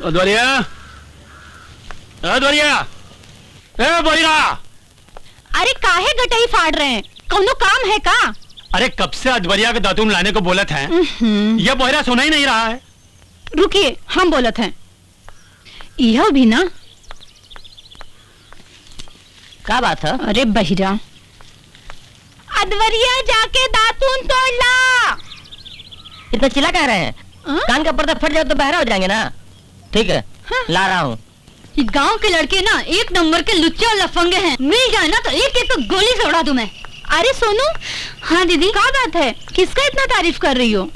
अद्वरिया, अद्वरिया, ए बोहिरा। अरे काहे गटाई फाड़ रहे हैं? कौनो काम है का? अरे कब से अद्वरिया के दातून लाने को बोलत हैं। यह बोहिरा सुना ही नहीं रहा है। रुकिए, हम बोलत हैं। यह भी ना। क्या बात है? अरे बहिरा, अद्वरिया जाके दातून तोड़ ला। इतना चिल्ला कह रहे हैं? कान का पर्दा फट जाए तो बहरा हो जाएंगे ना। ठीक है, ला रहा हूँ। गांव के लड़के ना एक नंबर के लुच्चे और लफंगे हैं। मिल जाए ना तो एक एक गोली से उड़ा दूं मैं। अरे सोनू। हाँ दीदी, क्या बात है? किसका इतना तारीफ कर रही हो?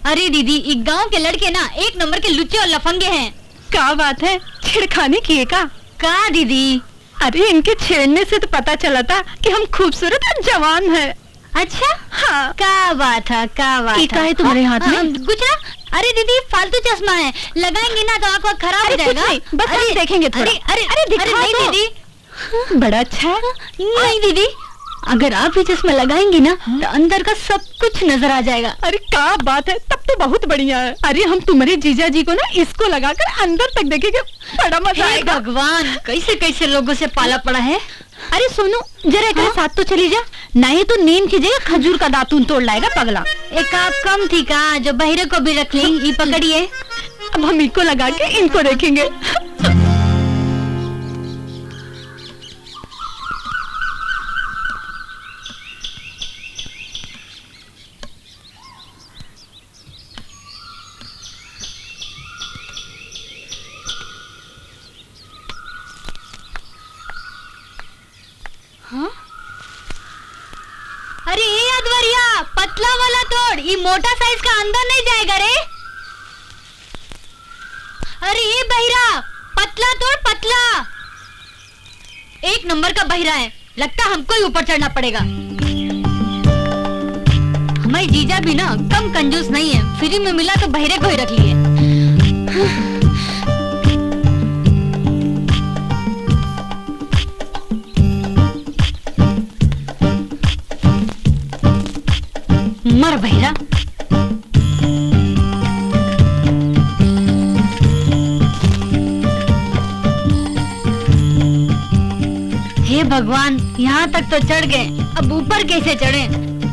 अरे दीदी, एक गांव के लड़के ना एक नंबर के लुच्चे और लफंगे हैं। क्या बात है? छेड़खानी किए का दीदी? अरे इनके छेड़ने से तो पता चला था कि हम खूबसूरत और जवान हैं। अच्छा हाँ, क्या बात है? क्या बात है तुम्हारे हाथ में? कुछ ना। अरे दीदी, फालतू चश्मा है, लगाएंगे ना तो आंख खराब हो जाएगा। बस हम देखेंगे थोड़ा। अरे दिखा नहीं तो। दीदी बड़ा अच्छा है। नहीं दीदी, अगर आप ये चश्मा लगाएंगी ना तो अंदर का सब कुछ नजर आ जाएगा। अरे क्या बात है, तब तो बहुत बढ़िया है। अरे हम तुम्हारे जीजा जी को ना इसको लगाकर अंदर तक देखेंगे, बड़ा मजा आएगा। भगवान, कैसे कैसे लोगों से पाला पड़ा है। अरे सोनू, जरा एक साथ तो चली जा, नहीं तो नींद की जगह खजूर का दातून तोड़ लाएगा पगला। एक आप कम थी का, जो बहिरे को भी रख लेंगे। ये पकड़िए, अब हम इनको लगा के इनको देखेंगे। हाँ? अरे ये अद्वरिया, पतला वाला तोड़, ये मोटा साइज का अंदर नहीं जाएगा रे। अरे ये बहिरा, पतला तोड़, पतला। एक नंबर का बहिरा है, लगता हमको ही ऊपर चढ़ना पड़ेगा। हमारे जीजा भी ना कम कंजूस नहीं है, फ्री में मिला तो बहिरे को ही रख लिए। मर बहिरा। हे भगवान, यहाँ तक तो चढ़ गए, अब ऊपर कैसे चढ़े?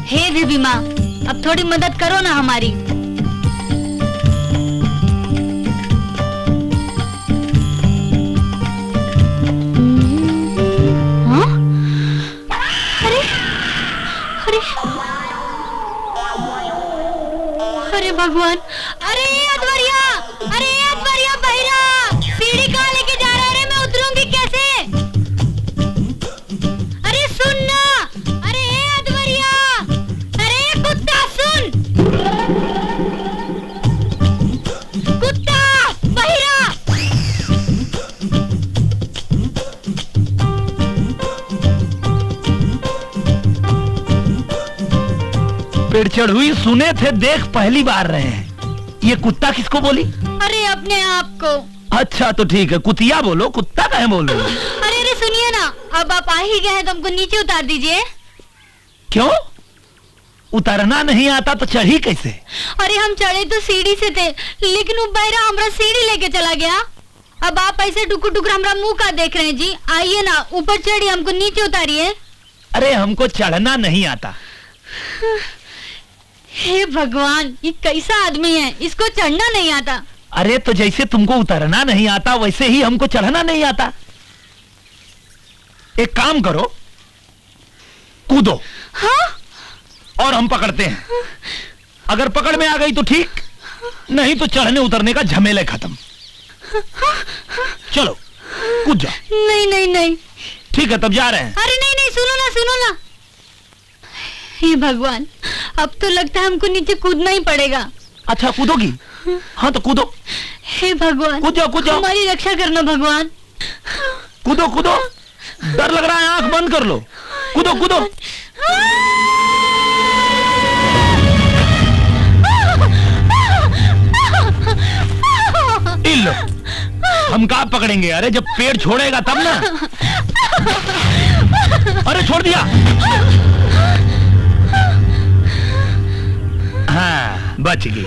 हे देवी माँ, अब थोड़ी मदद करो ना हमारी। हाँ? अरे अरे अरे भगवान, अरे अद्वरिया, अरे अद्वरिया बहिरा, सीढ़ी कहाँ लेके जा रहा है रे? मैं उतरूंगी कैसे? अरे सुन ना, अरे अद्वरिया, अरे कुत्ता सुन, कुत्ता बहिरा। पेड़ चढ़ हुई सुने थे, देख पहली बार रहे हैं। ये कुत्ता किसको बोली? अरे अपने आप को। अच्छा तो ठीक है, कुतिया बोलो, कुत्ता कहे बोलो। अरे सुनिए ना, अब आप आ ही गए हैं तो हमको नीचे उतार दीजिए। क्यों? उतरना नहीं आता तो चढ़ी कैसे? अरे हम चढ़े तो सीढ़ी से थे, लेकिन वो बहरा हमारा सीढ़ी लेके चला गया। अब आप ऐसे टुकुर टुकुर हमारा मुंह का देख रहे हैं जी? आइए ना, ऊपर चढ़िए, हमको नीचे उतारिए। अरे हमको चढ़ना नहीं आता। हे भगवान, ये कैसा आदमी है, इसको चढ़ना नहीं आता। अरे तो जैसे तुमको उतरना नहीं आता वैसे ही हमको चढ़ना नहीं आता। एक काम करो, कूदो। हाँ? और हम पकड़ते हैं। अगर पकड़ में आ गई तो ठीक, नहीं तो चढ़ने उतरने का झमेले खत्म। चलो कूद जाओ। नहीं नहीं नहीं। ठीक है, तब जा रहे हैं। अरे नहीं नहीं, सुनो ना सुनो ना। हे भगवान, अब तो लगता है हमको नीचे कूदना ही पड़ेगा। अच्छा कूदोगी? हाँ तो कूदो। हे भगवान, कूद जाओ, कूद जाओ। हमारी रक्षा करना भगवान। कूदो कूदो, डर लग रहा है, आंख बंद कर लो। कूदो कूदो। लो, हम कहाँ पकड़ेंगे? अरे जब पेड़ छोड़ेगा तब ना। अरे छोड़ दिया। हाँ बच गई।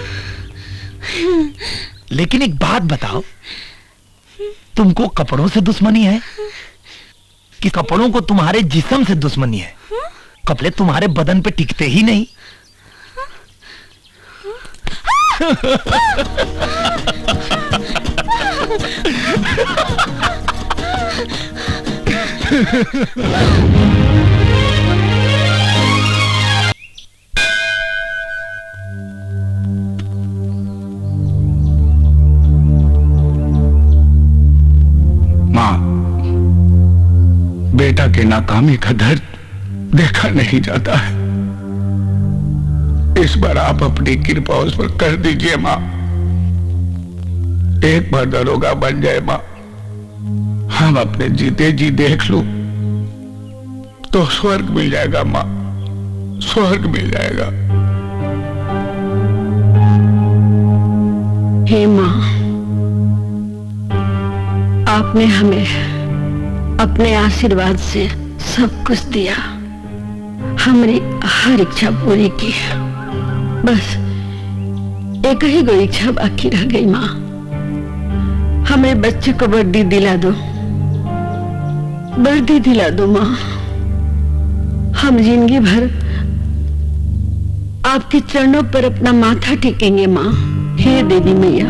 लेकिन एक बात बताओ, तुमको कपड़ों से दुश्मनी है कि कपड़ों को तुम्हारे जिस्म से दुश्मनी है? कपड़े तुम्हारे बदन पे टिकते ही नहीं। माँ, बेटा की नाकामी का दर्द देखा नहीं जाता है। इस बार आप अपनी कृपा उस पर कर दीजिए माँ। एक बार दरोगा बन जाए माँ, हम अपने जीते जी देख लूं तो स्वर्ग मिल जाएगा माँ, स्वर्ग मिल जाएगा। हे माँ, आपने हमें अपने आशीर्वाद से सब कुछ दिया, हमारी हर इच्छा पूरी की। बस एक ही गो इच्छा बाकी रह गई माँ, हमें बच्चे को वर्दी दिला दो, वर्दी दिला दो माँ। हम जिंदगी भर आपके चरणों पर अपना माथा टेकेंगे माँ। हे देवी मैया,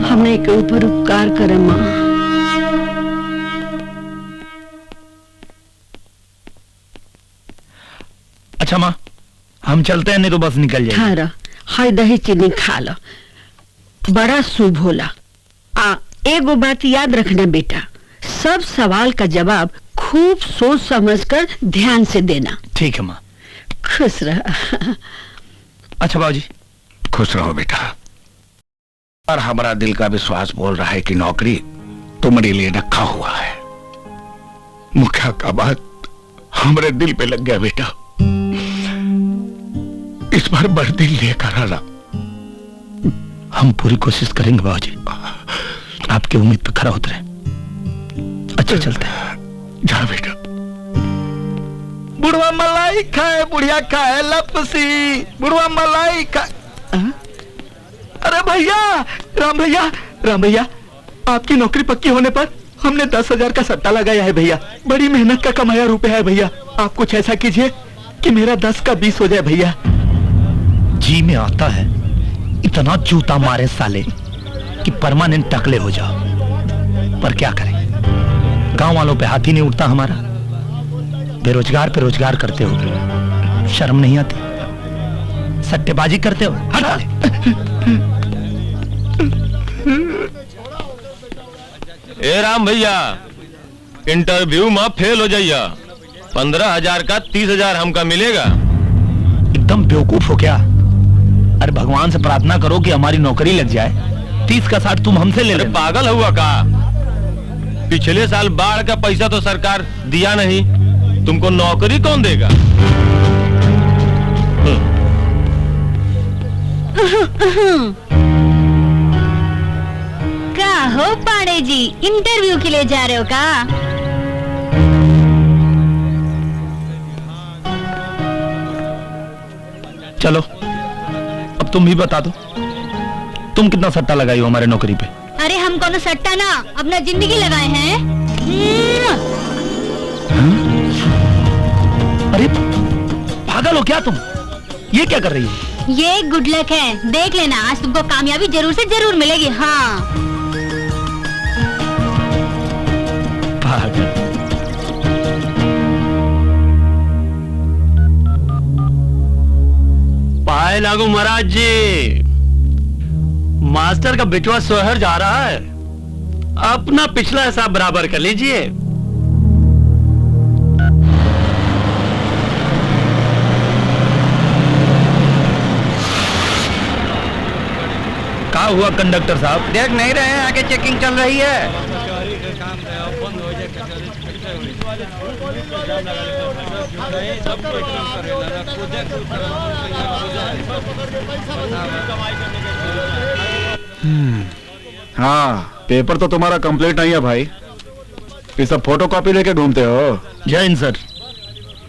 हमें के ऊपर उपकार करे माँ। अच्छा माँ, हम चलते हैं, नहीं तो बस निकल जाएगी। हाँ, हाय दही चीनी खा लो, बड़ा शुभ होला। एगो बात याद रखना बेटा, सब सवाल का जवाब खूब सोच समझकर ध्यान से देना। ठीक है माँ। खुश रह। अच्छा बाबूजी। खुश रहो बेटा। और हमारा दिल का विश्वास बोल रहा है कि नौकरी तुम्हारे लिए रखा हुआ है। मुखिया का बात हमारे दिल पे लग गया बेटा। इस बार वर्दी लेकर आना। हम पूरी कोशिश करेंगे बाबूजी, आपकी उम्मीद पे खरा उतरे। अच्छा चलते हैं। जा बेटा। बुढ़वा मलाई खाए बुढ़िया खाए लपसी, बुढ़वा मलाई खाए। अरे भैया, राम भैया, राम भैया, आपकी नौकरी पक्की होने पर हमने 10,000 का सट्टा लगाया है भैया। बड़ी मेहनत का कमाया रुपया है भैया। आप कुछ ऐसा कीजिए कि मेरा 10 का 20 हो जाए भैया। जी में आता है इतना जूता मारे साले कि परमानेंट टकले हो जाओ, पर क्या करें, गांव वालों पे हाथ ही नहीं उठता हमारा। बेरोजगार पे रोजगार करते हो, शर्म नहीं आती? सट्टेबाजी करते हो, हटा ले। ए राम भैया, इंटरव्यू में फेल हो जाइया, 15,000 का 30,000 हमका मिलेगा। एकदम बेवकूफ हो क्या? अरे भगवान से प्रार्थना करो कि हमारी नौकरी लग जाए। 30 का 60 तुम हमसे ले लेना। पागल हुआ का? पिछले साल बाढ़ का पैसा तो सरकार दिया नहीं, तुमको नौकरी कौन देगा? क्या हो पांडे जी, इंटरव्यू के लिए जा रहे हो का? चलो अब तुम भी बता दो, तुम कितना सट्टा लगाई हो हमारे नौकरी पे? अरे हम कौन सट्टा ना, अपना जिंदगी लगाए हैं। अरे पागल हो क्या तुम? ये क्या कर रही हो? ये गुड लक है, देख लेना, आज तुमको कामयाबी जरूर से जरूर मिलेगी। हाँ पागल। पाए लागू महाराज जी, मास्टर का बिटवा शहर जा रहा है, अपना पिछला हिसाब बराबर कर लीजिए। क्या हुआ कंडक्टर साहब? देख नहीं रहे हैं, आगे चेकिंग चल रही है। हाँ, पेपर तो तुम्हारा कंप्लीट नहीं है भाई, ये सब फोटो कॉपी लेके घूमते हो। जय हिंद सर।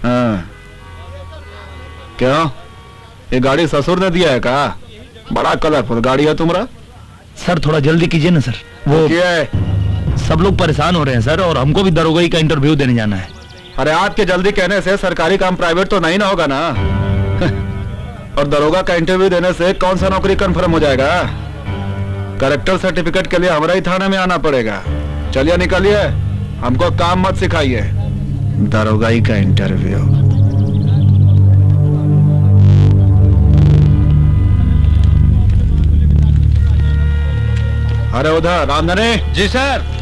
हाँ, क्या ये गाड़ी ससुर ने दिया है का? बड़ा कलरफुल गाड़ी है तुम्हारा। सर थोड़ा जल्दी कीजिए ना सर। वो क्या है? सब लोग परेशान हो रहे हैं सर, और हमको भी दरोगाई का इंटरव्यू देने जाना है। अरे आपके जल्दी कहने से सरकारी काम प्राइवेट तो नहीं ना होगा ना। और दरोगा का इंटरव्यू देने से कौन सा नौकरी कंफर्म हो जाएगा? करेक्टर सर्टिफिकेट के लिए हमारा ही थाने में आना पड़ेगा। चलिए निकलिए, हमको काम मत सिखाइए। दरोगाई का इंटरव्यू। अरे उधर रामधनी। जी सर।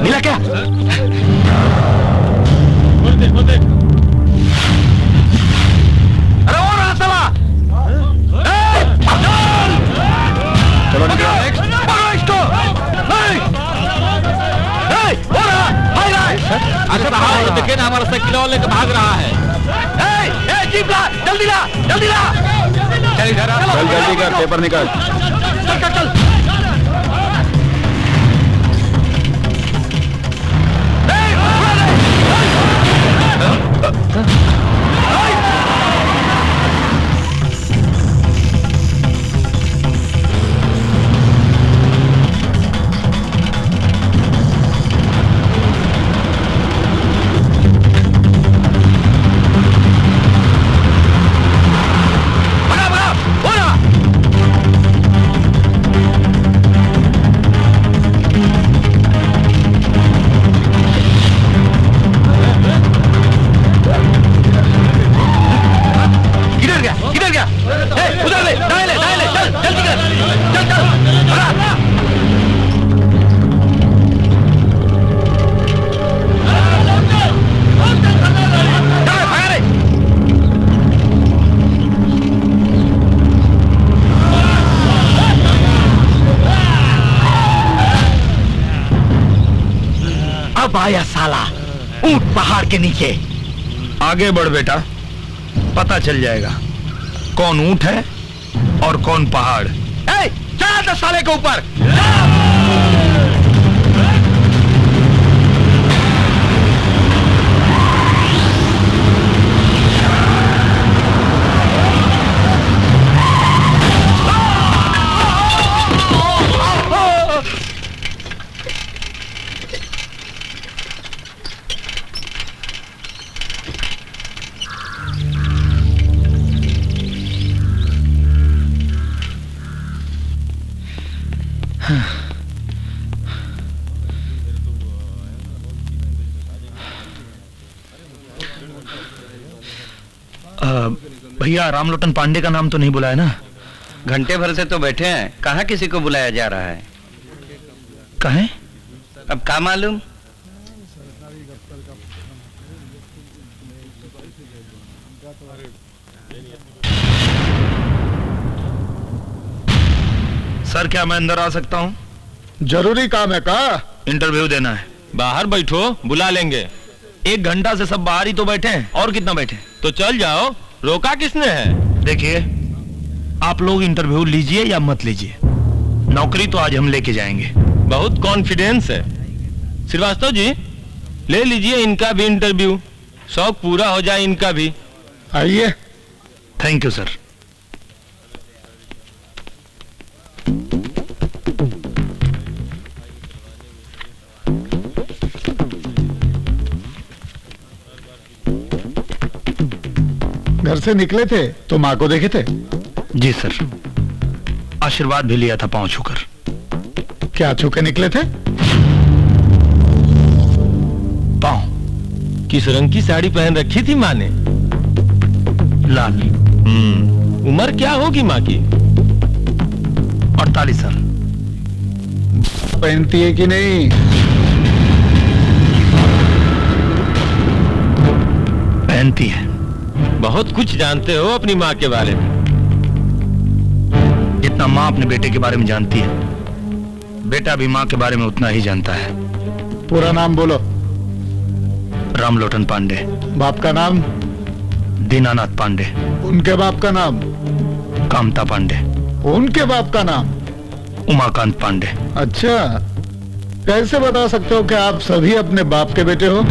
मिला क्या? अरे और रहा साला। चलो निकलो, पकड़ो इसको। हो रहा, भाग रहा है। अरे बाहर देखे ना, हमारा साइकिल वाले लेकर भाग रहा है। जीप ला, जल्दी ला, जल्दी ला। चल जल्दी कर, पेपर निकाल। चल चल चल। अब आया साला ऊंट पहाड़ के नीचे। आगे बढ़ बेटा, पता चल जाएगा कौन ऊंट है और कौन पहाड़। चढ़ा दो साले के ऊपर। भैया रामलोटन पांडे का नाम तो नहीं बुलाया ना? घंटे भर से तो बैठे हैं, कहाँ किसी को बुलाया जा रहा है? कहें? अब क्या मालूम। सर क्या मैं अंदर आ सकता हूँ? जरूरी काम है का? इंटरव्यू देना है। बाहर बैठो, बुला लेंगे। 1 घंटा से सब बाहर ही तो बैठे हैं, और कितना बैठे? तो चल जाओ, रोका किसने है? देखिए, आप लोग इंटरव्यू लीजिए या मत लीजिए, नौकरी तो आज हम लेके जाएंगे। बहुत कॉन्फिडेंस है। श्रीवास्तव जी, ले लीजिए इनका भी इंटरव्यू, शौक पूरा हो जाए इनका भी। आइए। Thank you sir. घर से निकले थे तो माँ को देखे थे? जी सर, आशीर्वाद भी लिया था पांव छूकर। क्या छू के निकले थे? पांव। किस रंग की साड़ी पहन रखी थी माँ ने? लाल। उम्र क्या होगी माँ की? 48 साल। पहनती है कि नहीं? पहनती है। बहुत कुछ जानते हो अपनी माँ के बारे में। जितना माँ अपने बेटे के बारे में जानती है, बेटा भी माँ के बारे में उतना ही जानता है। पूरा नाम बोलो। रामलोटन पांडे। बाप का नाम? दीनानाथ पांडे। उनके बाप का नाम? कामता पांडे। उनके बाप का नाम? उमाकांत पांडे। अच्छा, कैसे बता सकते हो कि आप सभी अपने बाप के बेटे हो?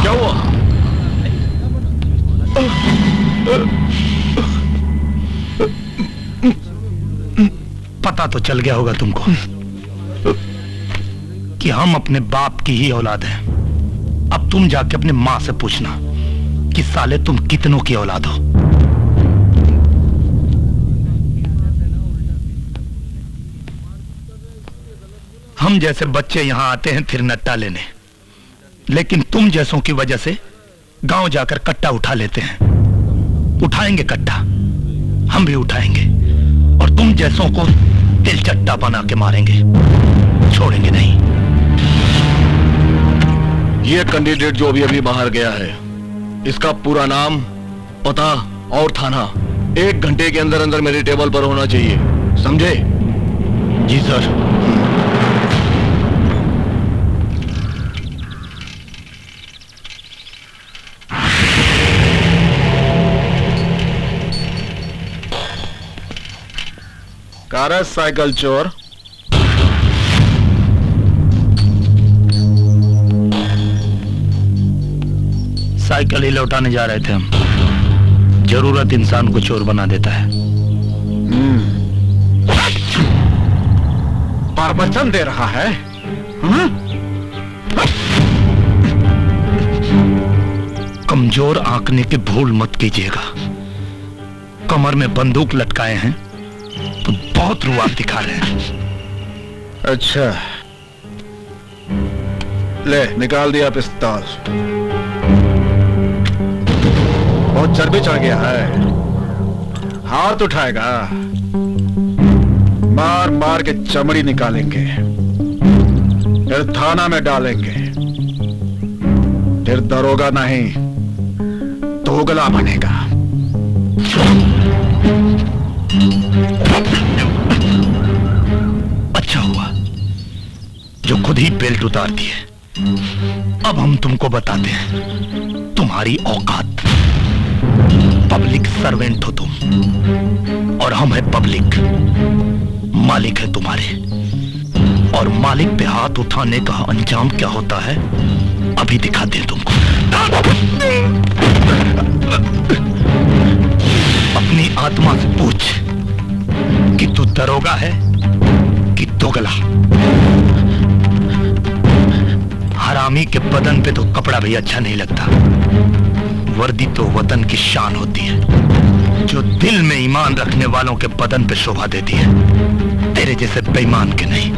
क्या हुआ? पता तो चल गया होगा तुमको कि हम अपने बाप की ही औलाद हैं। अब तुम जाके अपने मां से पूछना कि साले तुम कितनों की औलाद हो। हम जैसे बच्चे यहां आते हैं फिर नट्टा लेने, लेकिन तुम जैसों की वजह से गांव जाकर कट्टा उठा लेते हैं। उठाएंगे कट्टा, हम भी उठाएंगे और तुम जैसों को तिलचट्टा बना के मारेंगे, छोड़ेंगे नहीं। ये कैंडिडेट जो अभी बाहर गया है, इसका पूरा नाम, पता और थाना 1 घंटे के अंदर अंदर मेरी टेबल पर होना चाहिए, समझे? जी सर। कारस साइकिल चोर। साइकिल ही लौटाने जा रहे थे हम। जरूरत इंसान को चोर बना देता है। प्रवचन दे रहा है। कमजोर आंकने की भूल मत कीजिएगा। कमर में बंदूक लटकाए हैं तो बहुत रुआब दिखा रहे हैं। अच्छा, ले निकाल दिया पिस्तौल। बहुत चर्बी चढ़ गया है, हाथ उठाएगा, मार मार के चमड़ी निकालेंगे, फिर थाना में डालेंगे, फिर दरोगा नहीं दोगला बनेगा। अच्छा हुआ जो खुद ही बेल्ट उतार दिए। अब हम तुमको बताते हैं तुम्हारी औकात। पब्लिक सर्वेंट हो तुम और हम है पब्लिक। मालिक है तुम्हारे, और मालिक पे हाथ उठाने का अंजाम क्या होता है अभी दिखाते हैं तुमको। अपनी आत्मा से पूछ कि तू दरोगा है कि दोगला। हरामी के बदन पे तो कपड़ा भी अच्छा नहीं लगता, वर्दी तो वतन की शान होती है जो दिल में ईमान रखने वालों के बदन पे शोभा देती है, तेरे जैसे बेईमान के नहीं।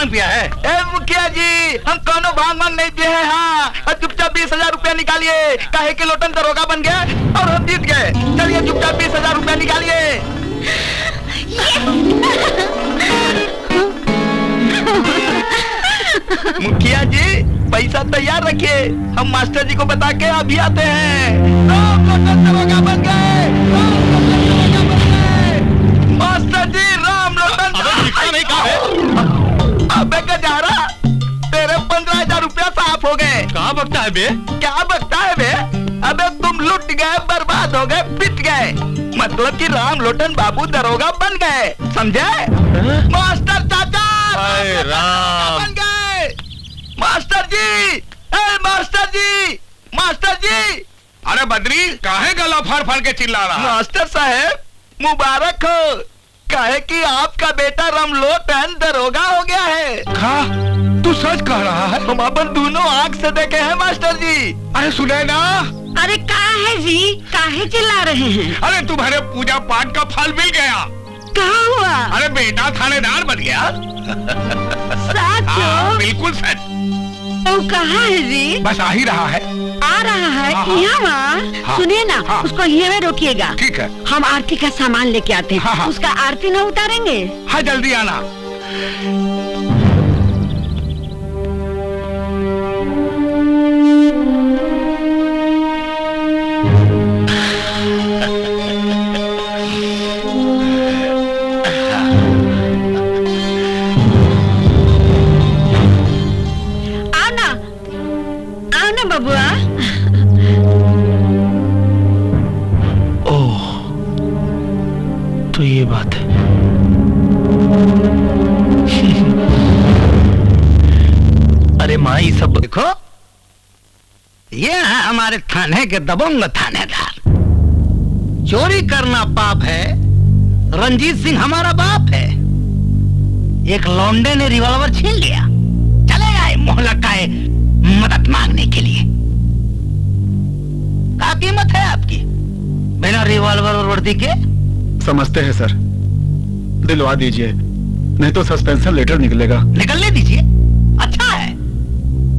पिया है? मुखिया जी, हम कोनो भांग नहीं पिए हैं। हाँ, और चुपचाप 20,000 रुपया निकालिए। काहे के लोटन दरोगा बन गया और हम जीत गए। चलिए चुपचाप 20,000 रुपया निकालिए। मुखिया जी, पैसा तैयार रखिए, हम मास्टर जी को बता के अभी आते हैं। राम लोटन दरोगा बन गए, मास्टर जी। राम लोटन नहीं कहा है? अबे गजारा, तेरे 15,000 रुपया साफ हो गए। कहाँ क्या बकता है बे? क्या बकता है बे? अबे तुम लुट गए, बर्बाद हो गए, पिट गए, मतलब कि राम लोटन बाबू दरोगा बन गए, समझे? मास्टर चाचा हाय राम। बन गए। मास्टर जी, मास्टर जी, मास्टर जी। अरे बद्री, काहे गला फाड़ फाड़ के चिल्ला रहा? मास्टर साहब मुबारक हो, कहे कि आपका बेटा रामलोटन दरोगा हो गया है। हाँ, तू सच कह रहा है? हम अपन दोनों आंख से देखे हैं मास्टर जी। अरे सुने ना। अरे कहाँ है जी, काहे चिल्ला रहे हैं? अरे तुम्हारे पूजा पाठ का फल मिल गया। कहाँ हुआ? अरे बेटा थानेदार बन गया। सच? हाँ, बिल्कुल सच। तो कहाँ है जी? बस आ ही रहा है। आ रहा है हाँ, हाँ। यहाँ? हाँ। सुनिए ना, हाँ। उसको यहाँ में रोकिएगा। ठीक है। हम आरती का सामान लेके आते हैं। हाँ, हाँ। उसका आरती न उतारेंगे? हाँ, जल्दी आना। बबुआ। ओह, तो ये बात है। अरे माँ, ये सब देखो, ये है हमारे थाने के दबंग थानेदार। चोरी करना पाप है, रंजीत सिंह हमारा बाप है। एक लौंडे ने रिवॉल्वर छीन लिया, चले आए मोहल्ला का मदद मांगने के लिए। क्या कीमत है आपकी बिना रिवॉल्वर और वर्दी के? समझते हैं सर, दिलवा दीजिए, नहीं तो सस्पेंशन लेटर निकलेगा। निकलने दीजिए, अच्छा है,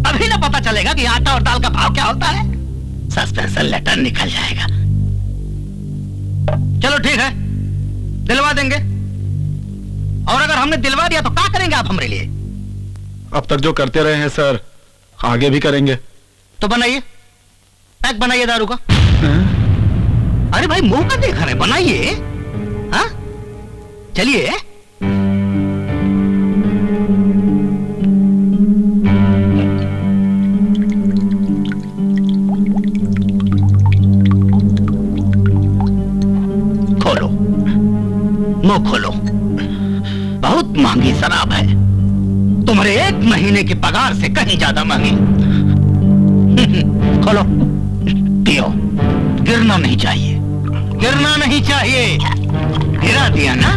अभी ना पता चलेगा कि आटा और दाल का भाव क्या होता है। सस्पेंशन लेटर निकल जाएगा। चलो ठीक है, दिलवा देंगे। और अगर हमने दिलवा दिया तो क्या करेंगे आप हमारे लिए? अब तक जो करते रहे हैं सर, आगे भी करेंगे। तो बनाइए, पैक बनाइए दारू का। अरे भाई, मुंह का देख रहे, बनाइए। हाँ, चलिए। खोलो, मुंह खोलो। बहुत महंगी शराब है, तुम्हारे 1 महीने की पगार से कहीं ज्यादा महंगी। खोलो, पियो। गिरना नहीं चाहिए, गिरना नहीं चाहिए। गिरा दिया ना,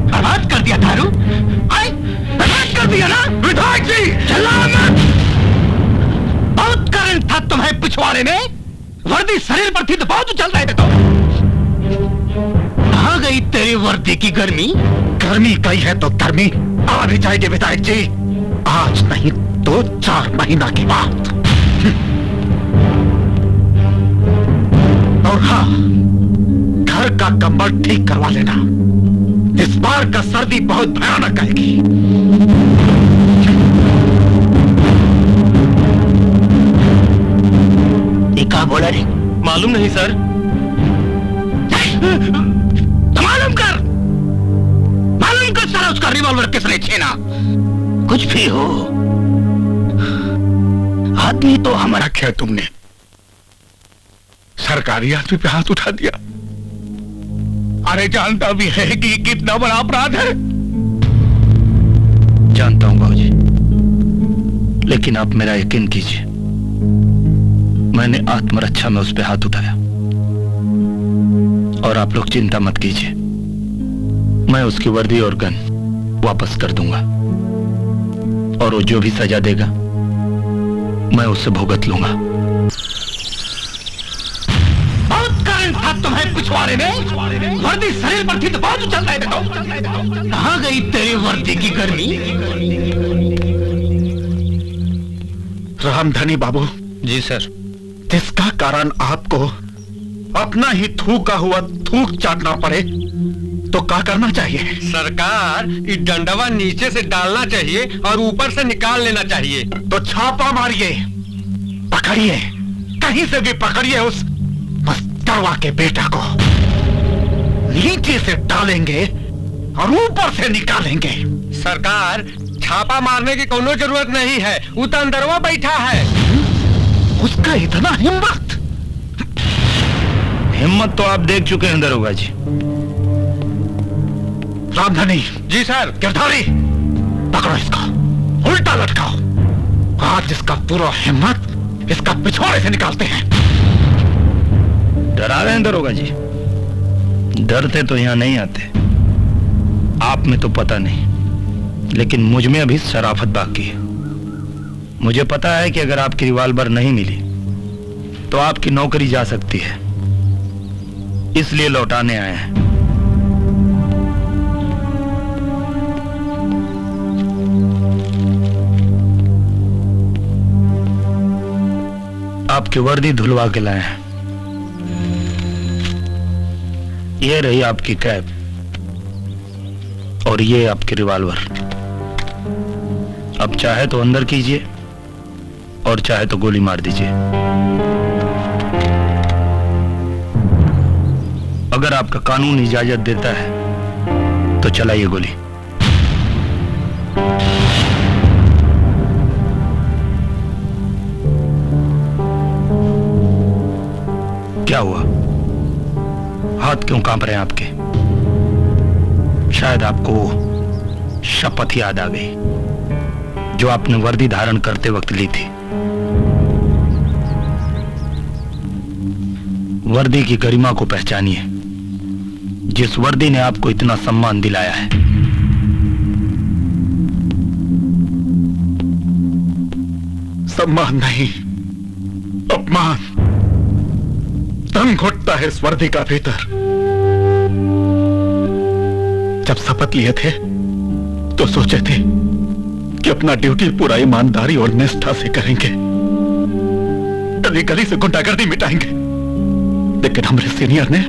बर्बाद कर दिया दारू। बर्बाद कर दिया ना विधायक जी। चिल्लाओ मत। बहुत करंट था तुम्हें पिछवाड़े में, वर्दी शरीर पर थी तो बहुत चल रहे थे। तो आ गई तेरी वर्दी की गर्मी। गर्मी गई है तो गर्मी आ भी जाएगी विधायक जी, आज नहीं तो 4 महीना के बाद। और हाँ, घर का कंबल ठीक करवा लेना, इस बार का सर्दी बहुत भयानक आएगी। ये क्या बोला रे? मालूम नहीं सर। तो मालूम कर सारा उसका रिवॉल्वर किसने छीना। कुछ भी हो, आदमी तो हमारा। क्या तुमने सरकारी आदमी पे हाथ उठा दिया? अरे जानता भी है कि कितना बड़ा अपराध है। जानता हूं बाबूजी, लेकिन आप मेरा यकीन कीजिए, मैंने आत्मरक्षा में उस पे हाथ उठाया। और आप लोग चिंता मत कीजिए, मैं उसकी वर्दी और गन वापस कर दूंगा, और वो जो भी सजा देगा मैं उससे भुगत लूंगा। बहुत करंट था तुम्हें पिछवाड़े में, वर्दी शरीर पर थी तो बहुत चल रहे थे। तो कहां गई तेरी वर्दी की गर्मी? रामधनी बाबू जी सर। जिसका कारण आपको अपना ही थूका हुआ थूक चाटना पड़े तो क्या करना चाहिए? सरकार, इस डंडवा नीचे से डालना चाहिए और ऊपर से निकाल लेना चाहिए। तो छापा मारिए, पकड़िए, कहीं से भी पकड़िए उस मस्तरवा के बेटा को। नीचे से डालेंगे और ऊपर से निकालेंगे। सरकार, छापा मारने की कोनो जरूरत नहीं है, वो तो अंदरवा बैठा है। उसका इतना हिम्मत। हिम्मत तो आप देख चुके हैं दरोगा जी। रामधनी। जी सर। गिरधारी, पकड़ो इसको, उल्टा लटकाओ। आज इसका पूरा हिम्मत इसका पिछवाड़े से निकालते हैं। डरा रहे हैं दरोगा जी? डरते तो यहां नहीं आते। आप में तो पता नहीं, लेकिन मुझ में अभी शराफत बाकी है। मुझे पता है कि अगर आपकी रिवॉल्वर नहीं मिली तो आपकी नौकरी जा सकती है, इसलिए लौटाने आए हैं। आपकी वर्दी धुलवा के लाए हैं। ये रही आपकी कैप और ये आपकी रिवॉल्वर। अब चाहे तो अंदर कीजिए और चाहे तो गोली मार दीजिए। अगर आपका कानून इजाजत देता है तो चलाइए गोली। क्या हुआ? हाथ क्यों कांप रहे हैं आपके? शायद आपको वो शपथ याद आ गई जो आपने वर्दी धारण करते वक्त ली थी। वर्दी की गरिमा को पहचानिए, जिस वर्दी ने आपको इतना सम्मान दिलाया है। सम्मान नहीं, अपमान। दम घुटता है इस वर्दी का भीतर। जब शपथ लिए थे तो सोचे थे कि अपना ड्यूटी पूरा ईमानदारी और निष्ठा से करेंगे, गली गली से गुंडागर्दी मिटाएंगे। लेकिन हमारे सीनियर ने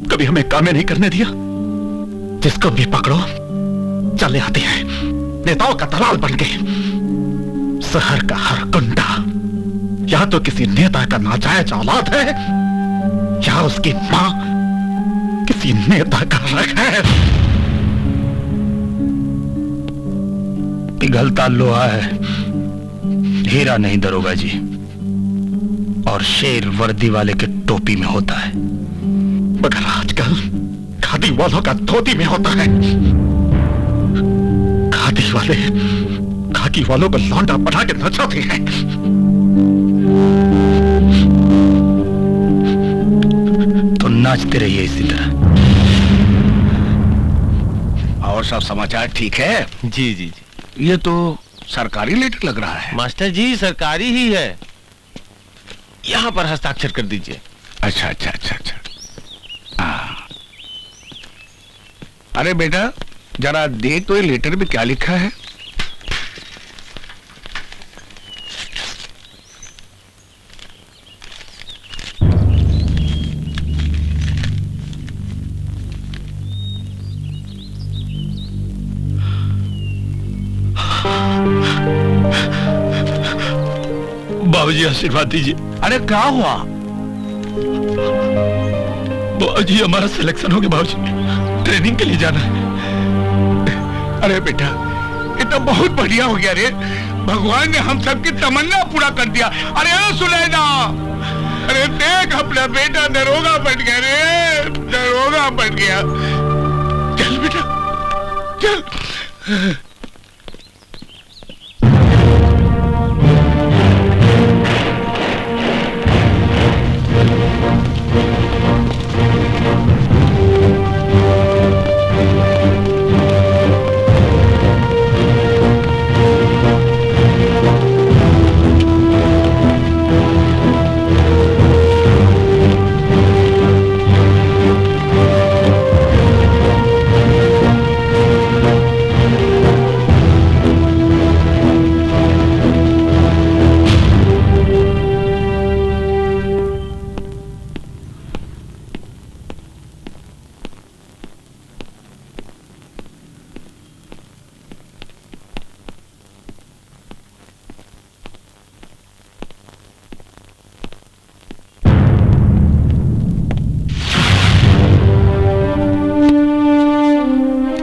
कभी हमें कामें नहीं करने दिया। जिसको भी पकड़ो चले आते हैं नेताओं का दलाल बन के। शहर का हर गुंडा या तो किसी नेता का नाजायज औलाद है या उसकी मां किसी नेता का रख है। पिघलता लोहा है, हीरा नहीं दरोगा जी। और शेर वर्दी वाले के टोपी में होता है, मगर आजकल खादी वालों का धोती में होता है। खादी वाले खाकी वालों को लौंडा बना के नचाते हैं। तो नाचते रहिए इसी तरह। और सब समाचार ठीक है? जी जी जी। ये तो सरकारी लेटर लग रहा है। मास्टर जी सरकारी ही है, यहाँ पर हस्ताक्षर कर दीजिए। अच्छा अच्छा अच्छा अच्छा। अरे बेटा जरा देख तो ये लेटर में क्या लिखा है। बाबूजी आशीर्वाद दीजिए। अरे क्या हुआ? बाबूजी हमारा सिलेक्शन हो गया बाबूजी, ट्रेनिंग के लिए जाना है। अरे बेटा ये तो बहुत बढ़िया हो गया रे। भगवान ने हम सबकी तमन्ना पूरा कर दिया। अरे सुनैना, अरे देख अपना बेटा दरोगा बन गया रे, दरोगा बन गया। चल बेटा चल।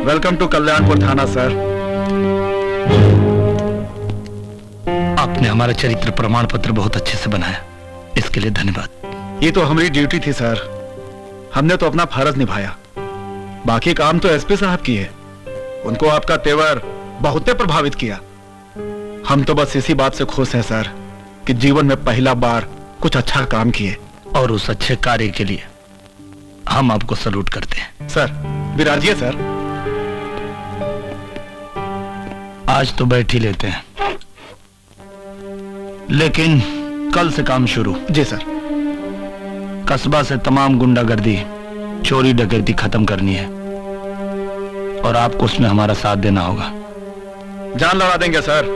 वेलकम टू कल्याणपुर थाना सर। आपने हमारा चरित्र प्रमाण पत्र बहुत अच्छे से बनाया, इसके लिए धन्यवाद। ये तो हमारी ड्यूटी थी सर, हमने तो अपना फर्ज निभाया। बाकी काम तो एसपी साहब की है, उनको आपका तेवर बहुत प्रभावित किया। हम तो बस इसी बात से खुश हैं सर कि जीवन में पहला बार कुछ अच्छा काम किए। और उस अच्छे कार्य के लिए हम आपको सलूट करते हैं। सर विराजिए सर। आज तो बैठ ही लेते हैं, लेकिन कल से काम शुरू। जी सर। कस्बा से तमाम गुंडागर्दी, चोरी डकैती खत्म करनी है और आपको उसमें हमारा साथ देना होगा। जान लड़ा देंगे सर।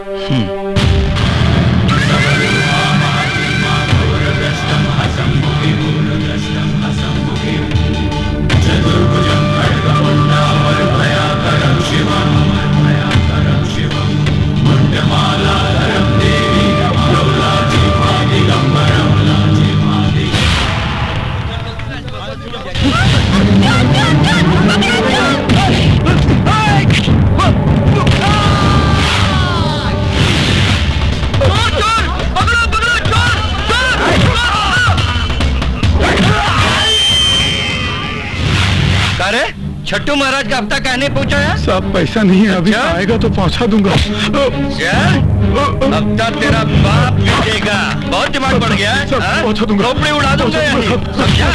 अरे छट्टू महाराज का हफ्ता कहने पहुंचा है? साहब पैसा नहीं है अभी, आएगा तो पहुंचा दूंगा। क्या? हफ्ता तेरा बाप भी देगा। बहुत दिमाग बढ़ गया है। पहुंचा दूंगा। खोपड़ी उड़ा दूंगा यहीं। समझा?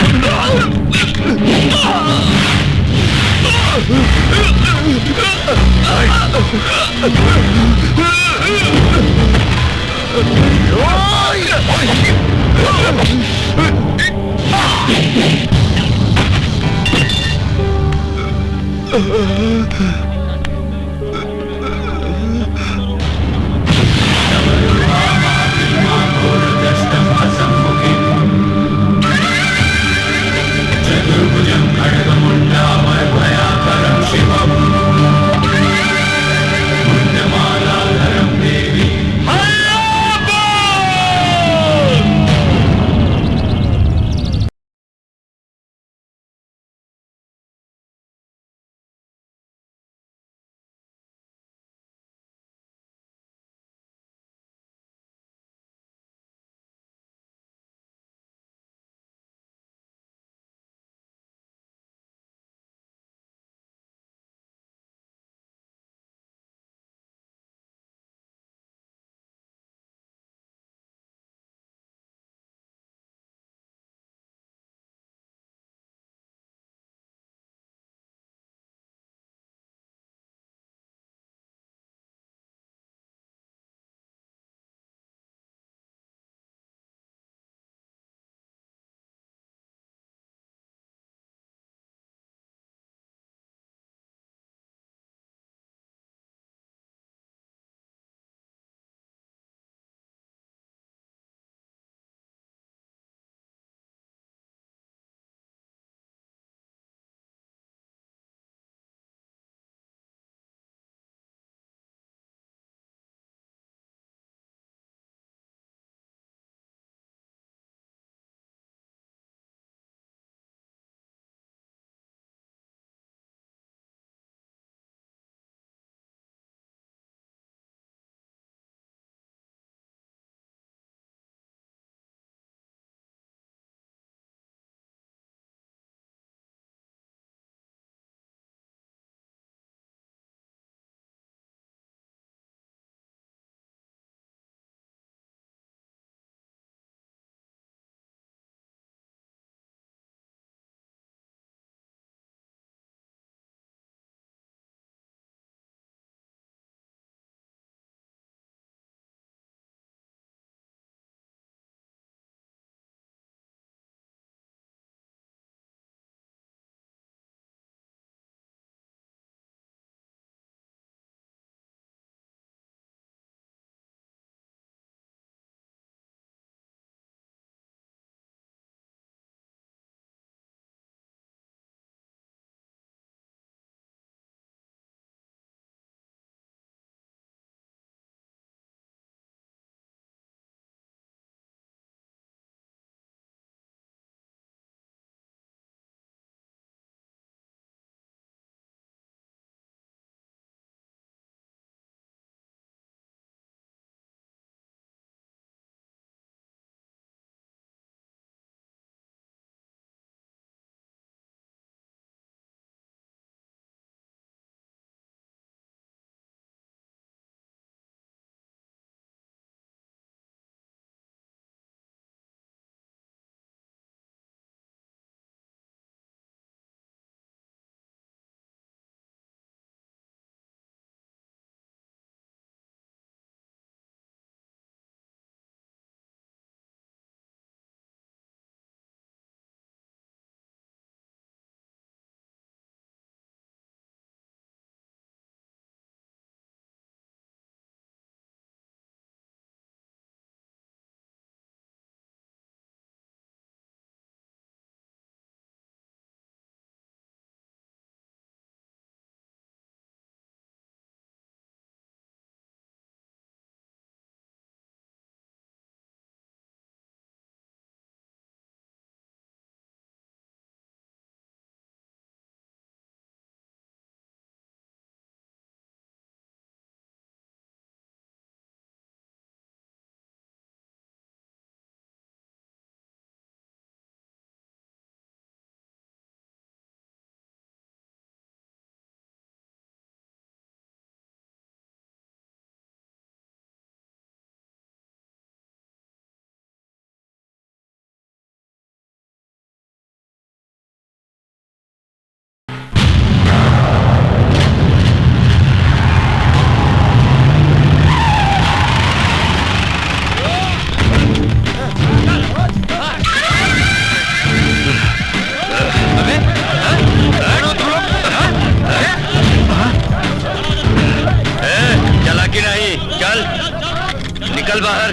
निकल बाहर।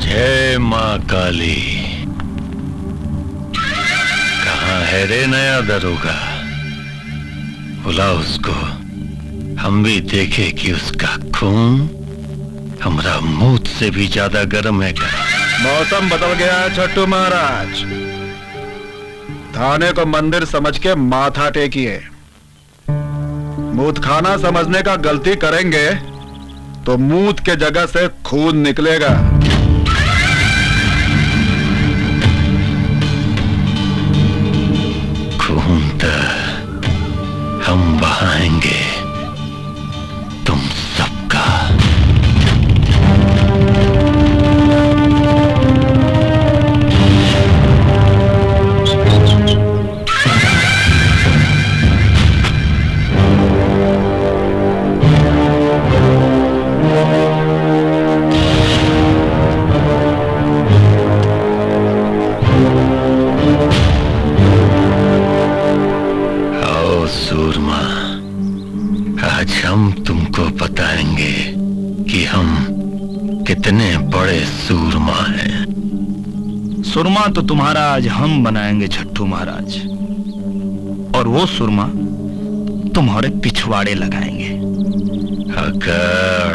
जय माँ काली। कहाँ है रे नया दरोगा? बुला उसको, हम भी देखे कि उसका खून हमारा मुंह से भी ज्यादा गर्म है क्या? मौसम बदल गया है छट्टू महाराज। थाने को मंदिर समझ के माथा टेकिए। मूत खाना समझने का गलती करेंगे तो मूत के जगह से खून निकलेगा। खून तो हम बहाएंगे तुम सबका। सूरमा, आज हम तुमको बताएंगे कि हम कितने बड़े सूरमा हैं। सुरमा तो तुम्हारा आज हम बनाएंगे छट्टू महाराज, और वो सुरमा तुम्हारे पिछवाड़े लगाएंगे। अगर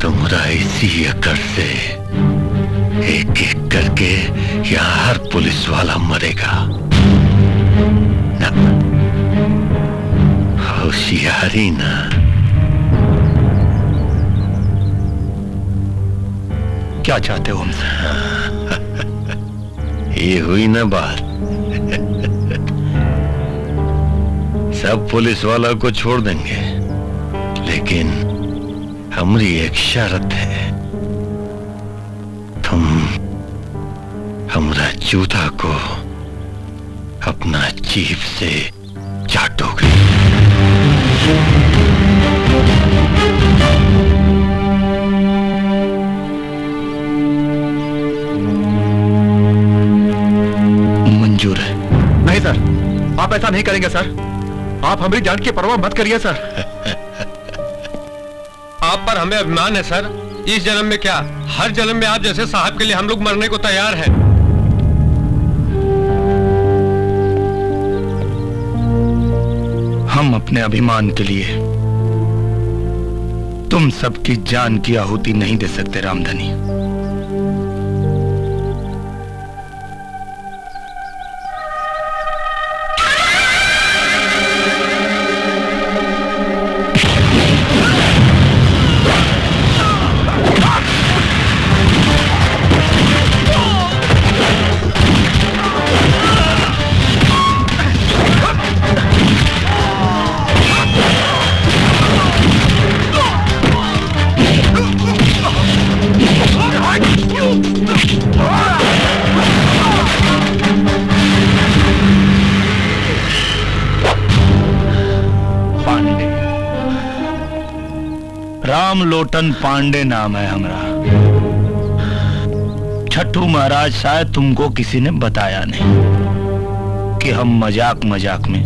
तुम्हारा इसी अकड़ से एक एक करके यहाँ हर पुलिस वाला मरेगा ना। होशियारी ना। क्या चाहते हो हमसे? ये हुई ना बात। सब पुलिस वाला को छोड़ देंगे, लेकिन हमारी एक शर्त है। तुम हमारा जूता को अपना जीभ से चाटोगे। मंजूर है? नहीं सर, आप ऐसा नहीं करेंगे सर। आप हमारी जान की परवाह मत करिए सर। आप पर हमें अभिमान है सर। इस जन्म में क्या, हर जन्म में आप जैसे साहब के लिए हम लोग मरने को तैयार हैं। हम अपने अभिमान के लिए तुम सबकी जान की आहुति नहीं दे सकते रामधनी। रामलोटन पांडे नाम है हमारा। छट्टू महाराज, शायद तुमको किसी ने बताया नहीं कि हम मजाक मजाक में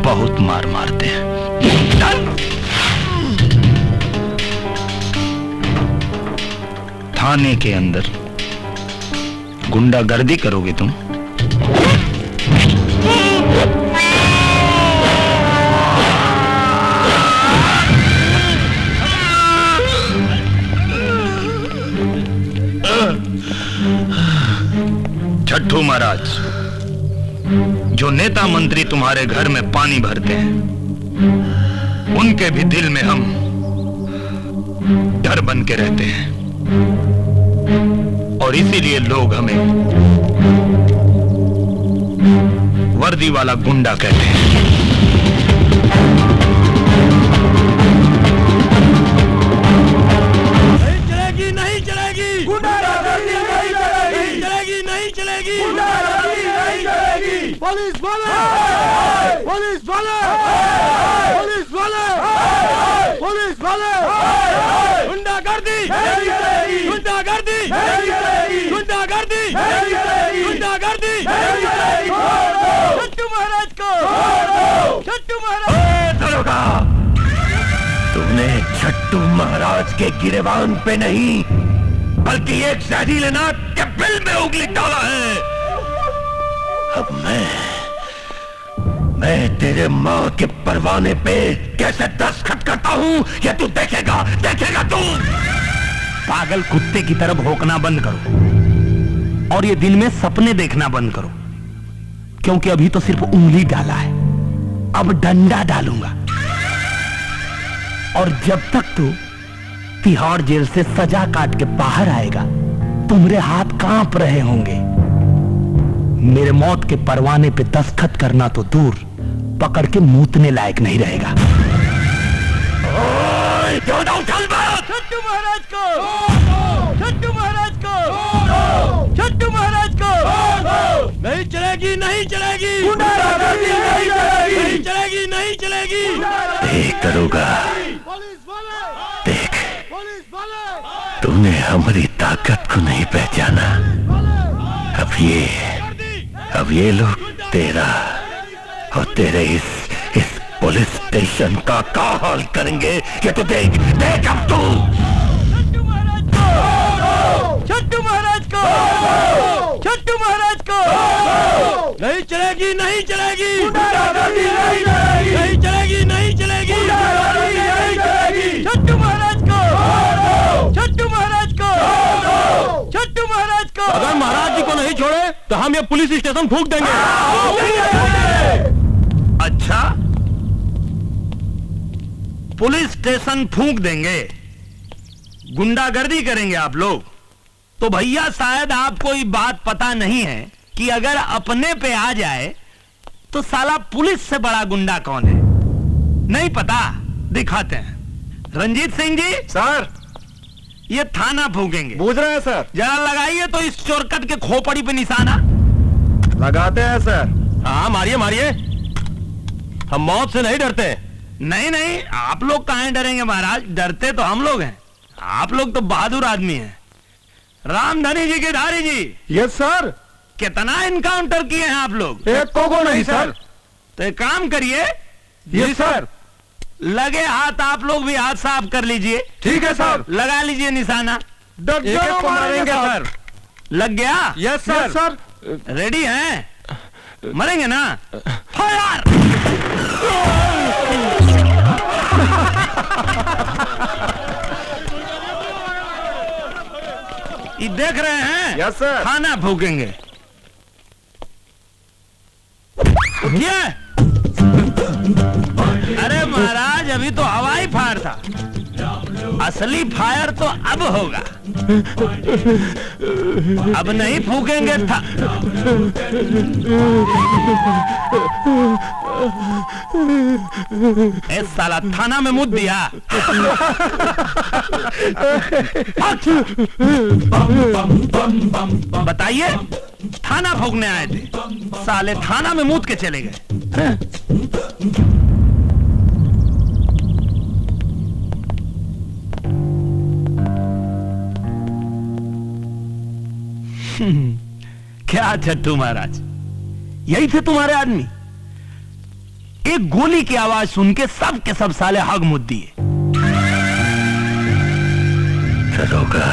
बहुत मार मारते हैं। थाने के अंदर गुंडागर्दी करोगे तुम? छट्टू महाराज, जो नेता मंत्री तुम्हारे घर में पानी भरते हैं, उनके भी दिल में हम डर बन के रहते हैं, और इसीलिए लोग हमें वर्दी वाला गुंडा कहते हैं। नहीं चलेगी, गुंडागर्दी नहीं चलेगी, नहीं चलेगी, गुंडागर्दी नहीं चलेगी। पुलिस वाले, पुलिस वाले, पुलिस दरोगा, तूने छट्टू महाराज के गिरेबान पे नहीं बल्कि एक जहरीले नाग के बिल में उंगली डाला है। अब मैं तेरे मां के परवाने पे कैसे दस्तखत करता हूं ये तू देखेगा तू। पागल कुत्ते की तरह भौंकना बंद करो और ये दिन में सपने देखना बंद करो, क्योंकि अभी तो सिर्फ उंगली डाला है, अब डंडा डालूंगा। और जब तक तू तिहाड़ जेल से सजा काट के बाहर आएगा तुम्हारे हाथ कांप रहे होंगे। मेरे मौत के परवाने पे दस्तखत करना तो दूर, पकड़ के मूतने लायक नहीं रहेगा। छट्टू महाराज को, छट्टू महाराज को, छट्टू महाराज को। नहीं चलेगी, नहीं चलेगी, नहीं चलेगी, नहीं चलेगी। देख दरोगा, देख, तूने हमारी ताकत को नहीं पहचाना। अब ये लोग तेरा और तेरे इस पुलिस स्टेशन का क्या हाल करेंगे ये तो देख अब तू। छट्टू महाराज को, छट्टू महाराज को, छट्टू महाराज को। नहीं चलेगी, नहीं चलेगी, नहीं चलेगी, नहीं चलेगी। छट्टू महाराज को, छट्टू महाराज को, छट्टू महाराज को। अगर महाराज जी को नहीं छोड़े तो हम ये पुलिस स्टेशन फूंक देंगे। अच्छा, पुलिस स्टेशन फूंक देंगे, गुंडागर्दी करेंगे आप लोग? तो भैया शायद आपको ये बात पता नहीं है कि अगर अपने पे आ जाए तो साला पुलिस से बड़ा गुंडा कौन है। नहीं पता? दिखाते हैं। रंजीत सिंह जी सर, ये थाना फूकेंगे। बूझ रहे हैं सर। जरा लगाइए तो इस चोरकट के खोपड़ी पे निशाना। लगाते हैं सर। हाँ मारिए मारिए, हम मौत से नहीं डरते। नहीं नहीं, आप लोग कहां डरेंगे महाराज, डरते तो हम लोग हैं। आप लोग तो बहादुर आदमी हैं। रामधनी जी के धारी जी। Yes sir. कितना इनकाउंटर किए हैं आप लोग? एक को नहीं सर। तो एक काम करिए। Yes sir. लगे हाथ आप लोग भी हाथ साफ कर लीजिए। ठीक है सर। लगा लीजिए निशाना। एक को मारेंगे सर। लग गया? Yes sir. सर रेडी हैं? मरेंगे ना? फायर! ये देख रहे हैं? Yes sir. खाना फूकेंगे। ये अरे महाराज, अभी तो हवाई फायर था, असली फायर तो अब होगा। अब नहीं फूकेंगे था। ए साला, थाना में मुद्द दिया। बताइए, थाना फूकने आए थे, साले थाना में मुद्द के चले गए। क्या छट्टू महाराज, यही थे तुम्हारे आदमी? एक गोली की आवाज सुन के सब के सब साले हग मुद्द दिए। दरोगा,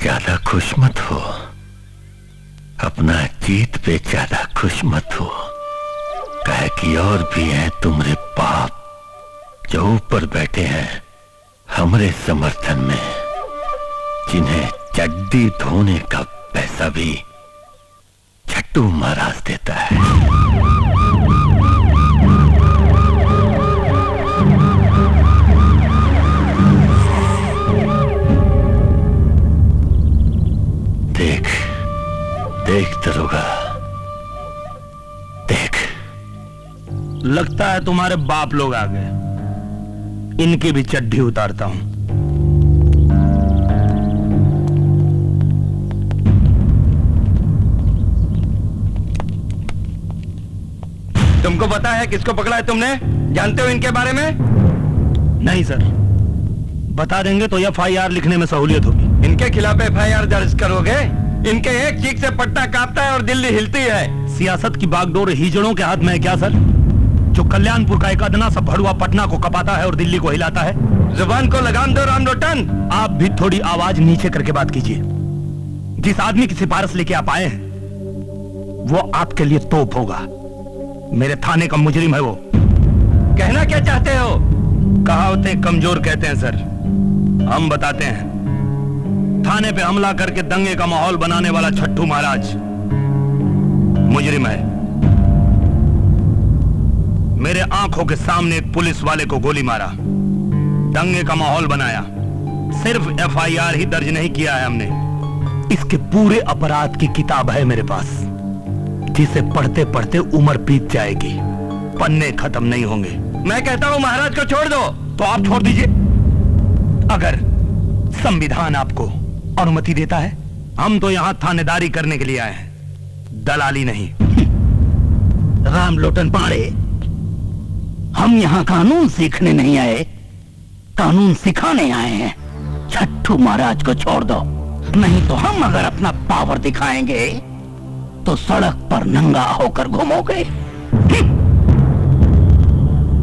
ज्यादा खुश मत हो, अपना जीत पे ज्यादा खुश मत हो। कहे कि और भी हैं तुम्हारे बाप जो ऊपर बैठे हैं हमरे समर्थन में, जिन्हें चड्डी धोने का पैसा भी छट्टू महाराज देता है। देख देख दरोगा, देख। लगता है तुम्हारे बाप लोग आ गए, इनकी भी चड्डी उतारता हूं। तुमको पता है किसको पकड़ा है तुमने? जानते हो इनके बारे में? नहीं सर, बता देंगे तो FIR लिखने में सहूलियत होगी। इनके खिलाफ FIR दर्ज करोगे? इनके एक चीख से पट्टा कांपता है और दिल्ली हिलती है। सियासत की बागडोर हिजड़ों के हाथ में है क्या सर? जो कल्याणपुर का एक अदना सा भड़ुआ पटना को कपाता है और दिल्ली को हिलाता है। जुबान को लगाम दो राम लोटन। आप भी थोड़ी आवाज नीचे करके बात कीजिए। जिस आदमी की सिफारिश लेके आप आए हैं वो आपके लिए तोप होगा। मेरे थाने का मुजरिम है वो। कहना क्या चाहते हो? कहावतें कमजोर कहते हैं सर, हम बताते हैं। थाने पे हमला करके दंगे का माहौल बनाने वाला छट्टू महाराज मुजरिम है। मेरे आंखों के सामने एक पुलिस वाले को गोली मारा, दंगे का माहौल बनाया। सिर्फ एफआईआर ही दर्ज नहीं किया है हमने, इसके पूरे अपराध की किताब है मेरे पास, जिसे पढ़ते पढ़ते उम्र बीत जाएगी, पन्ने खत्म नहीं होंगे। मैं कहता हूं महाराज को छोड़ दो। तो आप छोड़ दीजिए। अगर संविधान आपको अनुमति देता है। हम तो यहां थानेदारी करने के लिए आए हैं, दलाली नहीं। राम लोटन पाड़े, हम यहाँ कानून सीखने नहीं आए, कानून सिखाने आए हैं। छट्टू महाराज को छोड़ दो, नहीं तो हम अगर अपना पावर दिखाएंगे तो सड़क पर नंगा होकर घूमोगे।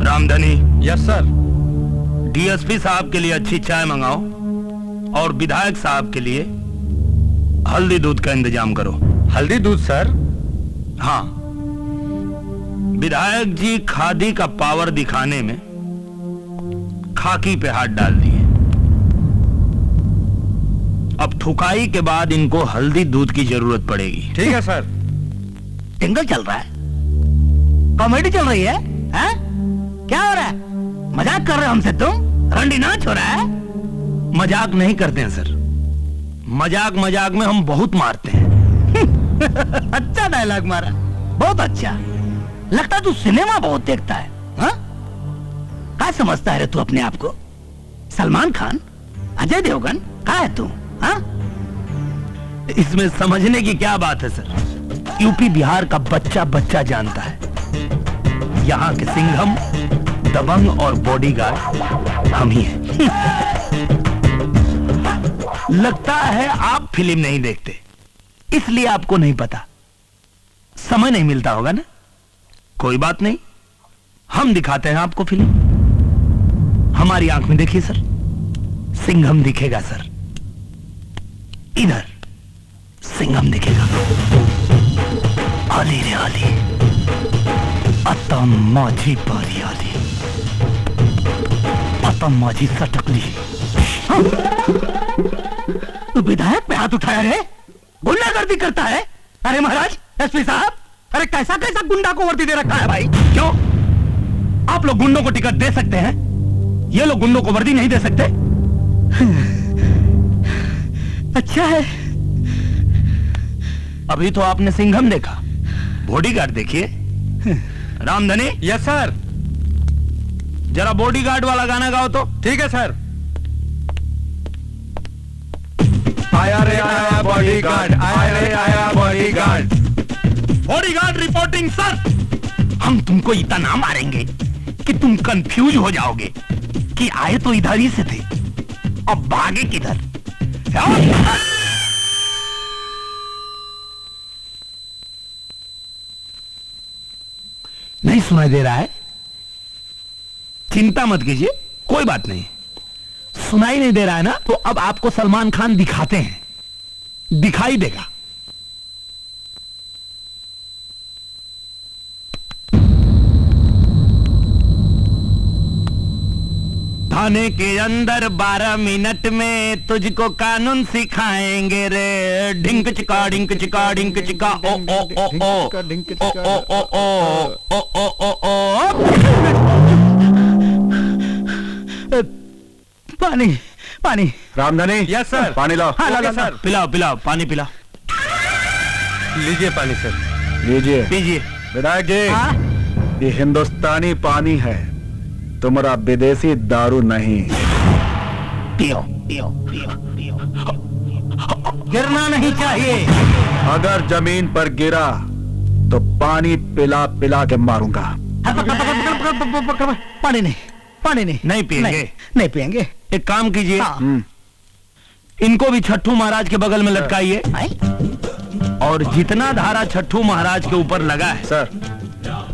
रामधनी। Yes sir. डीएसपी साहब के लिए अच्छी चाय मंगाओ और विधायक साहब के लिए हल्दी दूध का इंतजाम करो। हल्दी दूध सर? हाँ, विधायक जी खादी का पावर दिखाने में खाकी पे हाथ डाल दिए। अब थुकाई के बाद इनको हल्दी दूध की जरूरत पड़ेगी। ठीक है सर। टिंगल चल रहा है, कॉमेडी चल रही है, क्या हो रहा है? मजाक कर रहे हो हमसे तुम? रंडी नाच हो रहा है? मजाक नहीं करते हैं सर, मजाक मजाक में हम बहुत मारते हैं। अच्छा डायलॉग मारा, बहुत अच्छा। लगता है तू सिनेमा बहुत देखता है। हाँ? क्या समझता है रे तू अपने आप को? सलमान खान, अजय देवगन, क्या है तू? हाँ? इसमें समझने की क्या बात है सर? यूपी बिहार का बच्चा बच्चा जानता है, यहाँ के सिंघम, दबंग और बॉडीगार्ड हम ही हैं। लगता है आप फिल्म नहीं देखते, इसलिए आपको नहीं पता। समय नहीं मिलता होगा ना? कोई बात नहीं, हम दिखाते हैं आपको फिल्म। हमारी आंख में देखिए सर, सिंघम दिखेगा सर, इधर सिंघम दिखेगा। अली रे अली, अतम माझी बारी आली, अतम माझी सटकली। तू विधायक पे हाथ उठाया रे? गुंडागर्दी करता है? अरे महाराज, एसपी साहब, अरे कैसा कैसा गुंडा को वर्दी दे रखा है भाई? क्यों? आप लोग गुंडों को टिकट दे सकते हैं, ये लोग गुंडों को वर्दी नहीं दे सकते? अच्छा है। अभी तो आपने सिंघम देखा, बॉडीगार्ड देखिए। रामधनी। Yes sir. जरा बॉडीगार्ड वाला गाना गाओ तो। ठीक है सर। आया रे आया बॉडीगार्ड, आया रे आया बॉडीगार्ड। Bodyguard reporting sir. हम तुमको इतना मारेंगे कि तुम कंफ्यूज हो जाओगे कि आए तो इधर ही से थे, अब भागे किधर? नहीं सुनाई दे रहा है? चिंता मत कीजिए, कोई बात नहीं। सुनाई नहीं दे रहा है ना, तो अब आपको सलमान खान दिखाते हैं, दिखाई देगा। थाने के अंदर 12 मिनट में तुझको कानून सिखाएंगे रे। ढिंक चिका ढिंक चिका ढिंक चिका ओ ओ ओ ओ ओ ओ ओ ओ ओ ओ। पानी पानी। रामधनी। Yes sir. पानी लाओ। हाँ, ला सर। पिलाओ पिलाओ, पानी पिलाओ। लीजिए पानी सर। लीजिए। पीजिए। विधायक जी, ये हिंदुस्तानी पानी है, तुम्हारा विदेशी दारू नहीं। पियो पियो पियो पियो। गिरना नहीं चाहिए। अगर जमीन पर गिरा तो पानी पिला पिला के मारूंगा। पानी नहीं, पानी नहीं। नहीं पिएंगे? नहीं पिएंगे। एक काम कीजिए, हाँ। इनको भी छट्टू महाराज के बगल में लटकाइए, और जितना धारा छट्टू महाराज के ऊपर लगा है सर,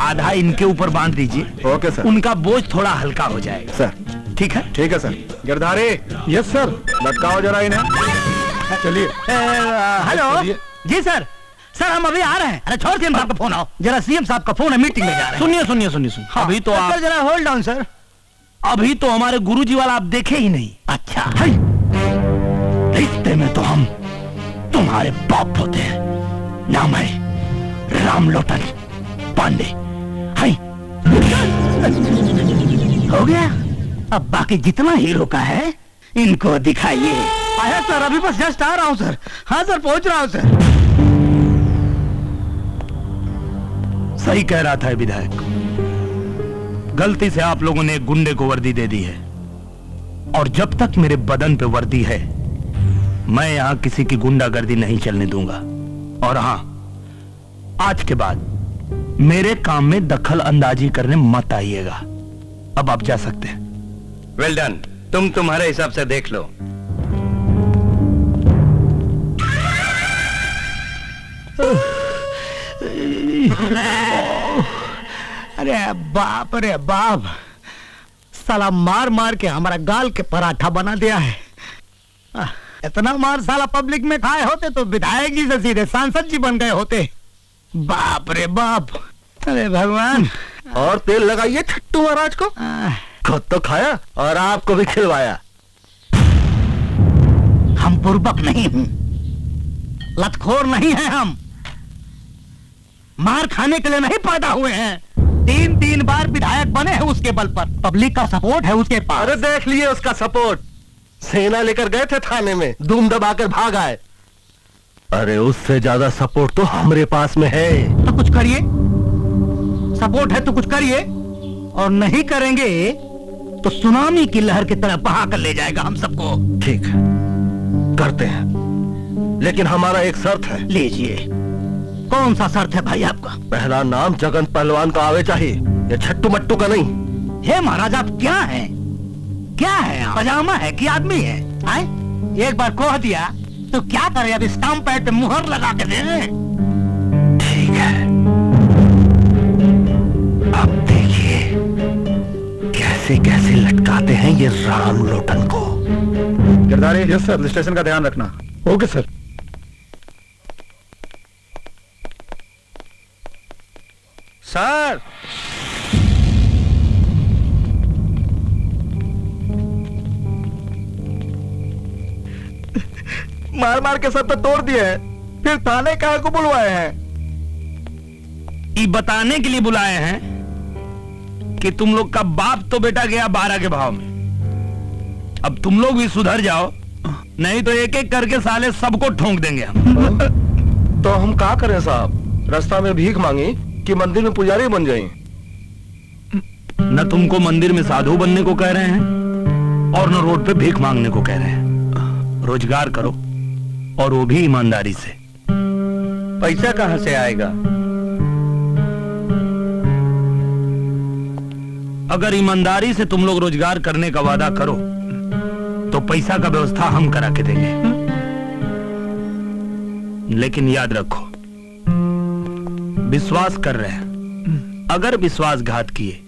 आधा इनके ऊपर बांध दीजिए। Okay sir. उनका बोझ थोड़ा हल्का हो जाएगा सर ठीक है? ठीक है सर। गिरधारी। Yes sir. लटकाओ जरा इन्हें। चलिए। हेलो जी सर। सर हम अभी आ रहे हैं। अरे छोड़ सीएम साहब का फोन आओ जरा। सीएम साहब का फोन है, मीटिंग में जा रहे हैं। सुनिए सुनिए सुनिए सुनिए। हाँ, अभी तो आप जरा होल्ड डाउन सर। अभी तो हमारे गुरुजी वाला आप देखे ही नहीं। अच्छा है। रिश्ते में तो हम तुम्हारे बाप होते हैं। नाम है रामलोटन पांडे। है। हो गया। अब बाकी जितना हीरो का है इनको दिखाइए। आया सर, अभी बस जस्ट आ रहा हूँ सर। हाँ सर पहुंच रहा हूँ सर। सही कह रहा था विधायक, गलती से आप लोगों ने एक गुंडे को वर्दी दे दी है, और जब तक मेरे बदन पे वर्दी है मैं यहां किसी की गुंडागर्दी नहीं चलने दूंगा। और हां, आज के बाद मेरे काम में दखल अंदाजी करने मत आइएगा। अब आप जा सकते हैं। Well done. तुम तुम्हारे हिसाब से देख लो। अरे बाप, साला मार मार के हमारा गाल के पराठा बना दिया है। इतना मार साला पब्लिक में खाए होते तो विधायक जी से सीधे सांसद जी बन गए होते। बाप रे बाप। अरे भगवान। और तेल लगाइए छट्टू महाराज को। खुद तो खाया और आपको भी खिलवाया। हम बुर्बक नहीं हूं, लतखोर नहीं है हम। मार खाने के लिए नहीं पैदा हुए हैं। 3 बार विधायक बने हैं उसके बल पर। पब्लिक का सपोर्ट है उसके पास। अरे देख लिए उसका सपोर्ट। सेना लेकर गए थे थाने में, धूम दबाकर भाग आए। अरे उससे ज्यादा सपोर्ट तो हमारे पास में है। तो कुछ करिए। सपोर्ट है तो कुछ करिए, और नहीं करेंगे तो सुनामी की लहर की तरह बहा कर ले जाएगा हम सबको। ठीक है, करते हैं, लेकिन हमारा एक शर्त है। लीजिए। कौन सा शर्त है भाई आपका? पहला नाम जगन पहलवान का आवे चाहिए, ये छट्टू मट्टू का नहीं। हे महाराज, आप क्या हैं? क्या है आप? पजामा है कि आदमी है? आए? एक बार कह दिया तो क्या करे? अब स्टाम्प पैड पे मुहर लगा के दे। ठीक है, अब देखिए कैसे कैसे लटकाते हैं ये रामलोटन को। गिरधारी। Yes sir. स्टेशन का ध्यान रखना। Okay sir. सर मार मार के सब तो तोड़ दिए हैं, फिर थाने काहे को बुलवाए हैं? ये बताने के लिए बुलाए हैं कि तुम लोग का बाप तो बेटा गया 12 के भाव में। अब तुम लोग भी सुधर जाओ, नहीं तो एक एक करके साले सबको ठोंक देंगे हम। तो हम क्या करें साहब? रास्ता में भीख मांगी कि मंदिर में पुजारी बन जाएं? न तुमको मंदिर में साधु बनने को कह रहे हैं और न रोड पे भीख मांगने को कह रहे हैं। रोजगार करो, और वो भी ईमानदारी से। पैसा कहां से आएगा? अगर ईमानदारी से तुम लोग रोजगार करने का वादा करो तो पैसा का व्यवस्था हम करा के देंगे। लेकिन याद रखो, विश्वास कर रहे हैं, अगर विश्वासघात किए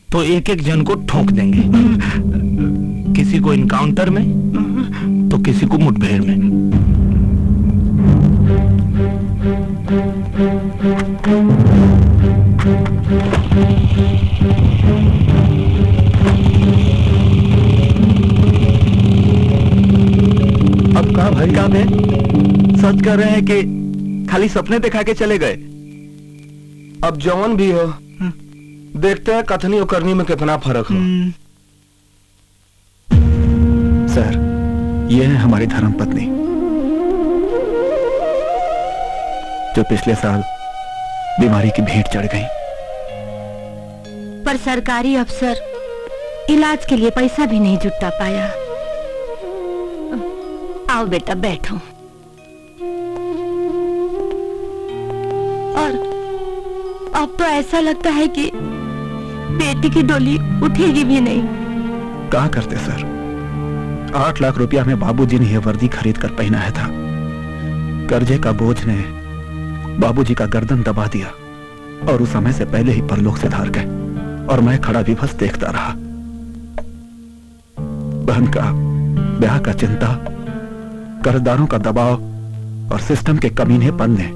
तो एक एक जन को ठोक देंगे। किसी को इनकाउंटर में तो किसी को मुठभेड़ में। अब कहा भाई? काम है? सच कह रहे हैं कि खाली सपने दिखा के चले गए? अब जवान भी हो, देखते हैं कथनी और करनी में कितना फर्क हो। सर, ये है हमारी धर्मपत्नी, जो पिछले साल बीमारी की भेंट चढ़ गई। पर सरकारी अफसर इलाज के लिए पैसा भी नहीं जुटा पाया। आओ बेटा बैठो। और अब तो ऐसा लगता है कि बेटी की डोली उठेगी भी नहीं। कहा करते सर, 8 लाख रुपया में बाबूजी ने यह वर्दी खरीद कर पहनाया था। कर्जे का बोझ ने बाबूजी का गर्दन दबा दिया। और उस समय से पहले ही परलोक से धार गए और मैं खड़ा विभस देखता रहा। बहन का ब्याह का चिंता, कर्जदारों का दबाव और सिस्टम के कमीनेपन ने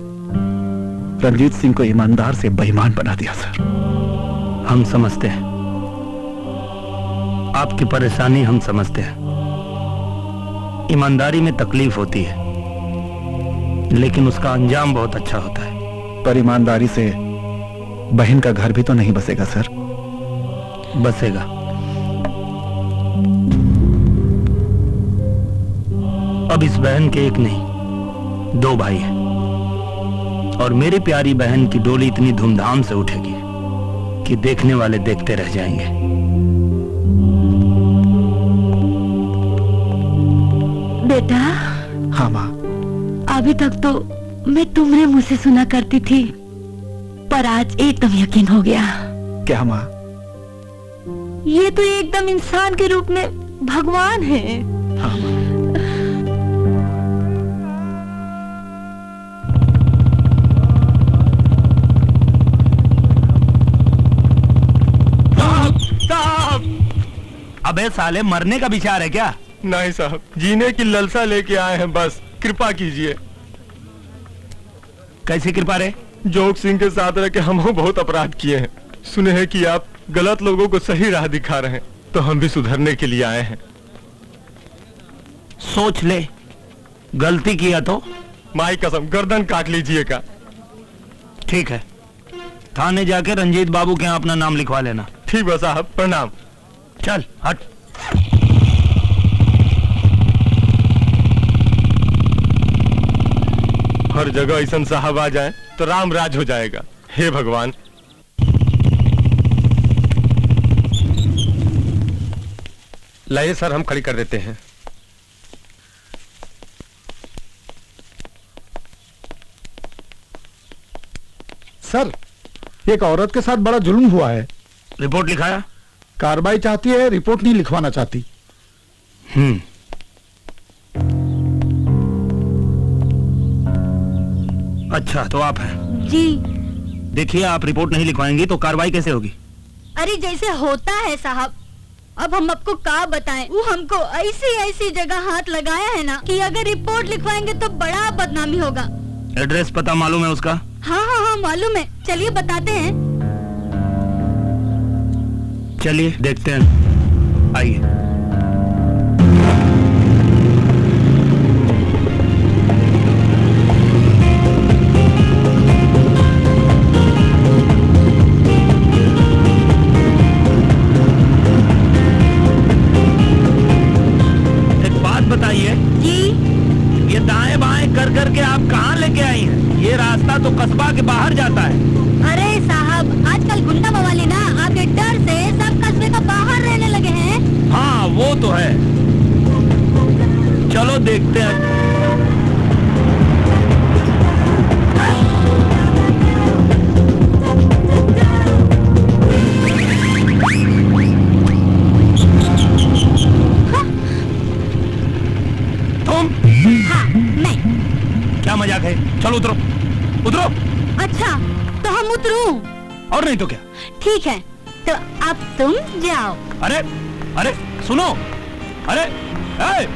रंजीत सिंह को ईमानदार से बेईमान बना दिया सर। हम समझते हैं आपकी परेशानी, हम समझते हैं। ईमानदारी में तकलीफ होती है लेकिन उसका अंजाम बहुत अच्छा होता है। पर ईमानदारी से बहन का घर भी तो नहीं बसेगा सर। बसेगा। अब इस बहन के एक नहीं 2 भाई हैं और मेरी प्यारी बहन की डोली इतनी धूमधाम से उठेगी कि देखने वाले देखते रह जाएंगे। बेटा। हाँ माँ। अभी तक तो मैं तुम्हारे मुंह से सुना करती थी, पर आज एकदम यकीन हो गया। क्या माँ? ये तो एकदम इंसान के रूप में भगवान है। हाँ माँ। अबे साले, मरने का विचार है क्या? नहीं साहब, जीने की ललसा लेके आए हैं, बस कृपा कीजिए। कैसी कृपा रे? जोग सिंह के साथ रह के हम बहुत अपराध किए हैं। सुने हैं कि आप गलत लोगों को सही राह दिखा रहे हैं, तो हम भी सुधरने के लिए आए हैं। सोच ले, गलती किया तो माई कसम गर्दन काट लीजिएगा। ठीक है, थाने जाके रंजीत बाबू के यहाँ अपना नाम लिखवा लेना। ठीक है साहब, प्रणाम। चल हट। हर जगह ऐसा साहब आ जाए तो राम राज हो जाएगा। हे भगवान। लाइए सर, हम खड़ी कर देते हैं। सर, एक औरत के साथ बड़ा जुल्म हुआ है। रिपोर्ट लिखाया? कार्रवाई चाहती है, रिपोर्ट नहीं लिखवाना चाहती। अच्छा, तो आप हैं? जी। देखिए, आप रिपोर्ट नहीं लिखवाएंगी तो कार्रवाई कैसे होगी? अरे जैसे होता है साहब, अब हम आपको क्या बताएं। वो हमको ऐसी ऐसी जगह हाथ लगाया है ना कि अगर रिपोर्ट लिखवाएंगे तो बड़ा बदनामी होगा। एड्रेस पता मालूम है उसका? हाँ हाँ हाँ मालूम है, चलिए बताते हैं। चलिए देखते हैं, आइए। एक बात बताइए जी। ये दाएं बाएं कर करके आप कहाँ लेके आई हैं? ये रास्ता तो कस्बा के बाहर जाता है। अरे साहब, आजकल गुंडा मवाली ना आपके डर से सब कस्बे का बाहर रहने लगे हैं। हाँ वो तो है, चलो देखते हैं। तुम? हाँ मैं। क्या मजाक है? चलो उतरो, उतरो। अच्छा तो हम उतरूं? और नहीं तो क्या? ठीक है, तो अब तुम जाओ। अरे अरे सुनो, अरे ए!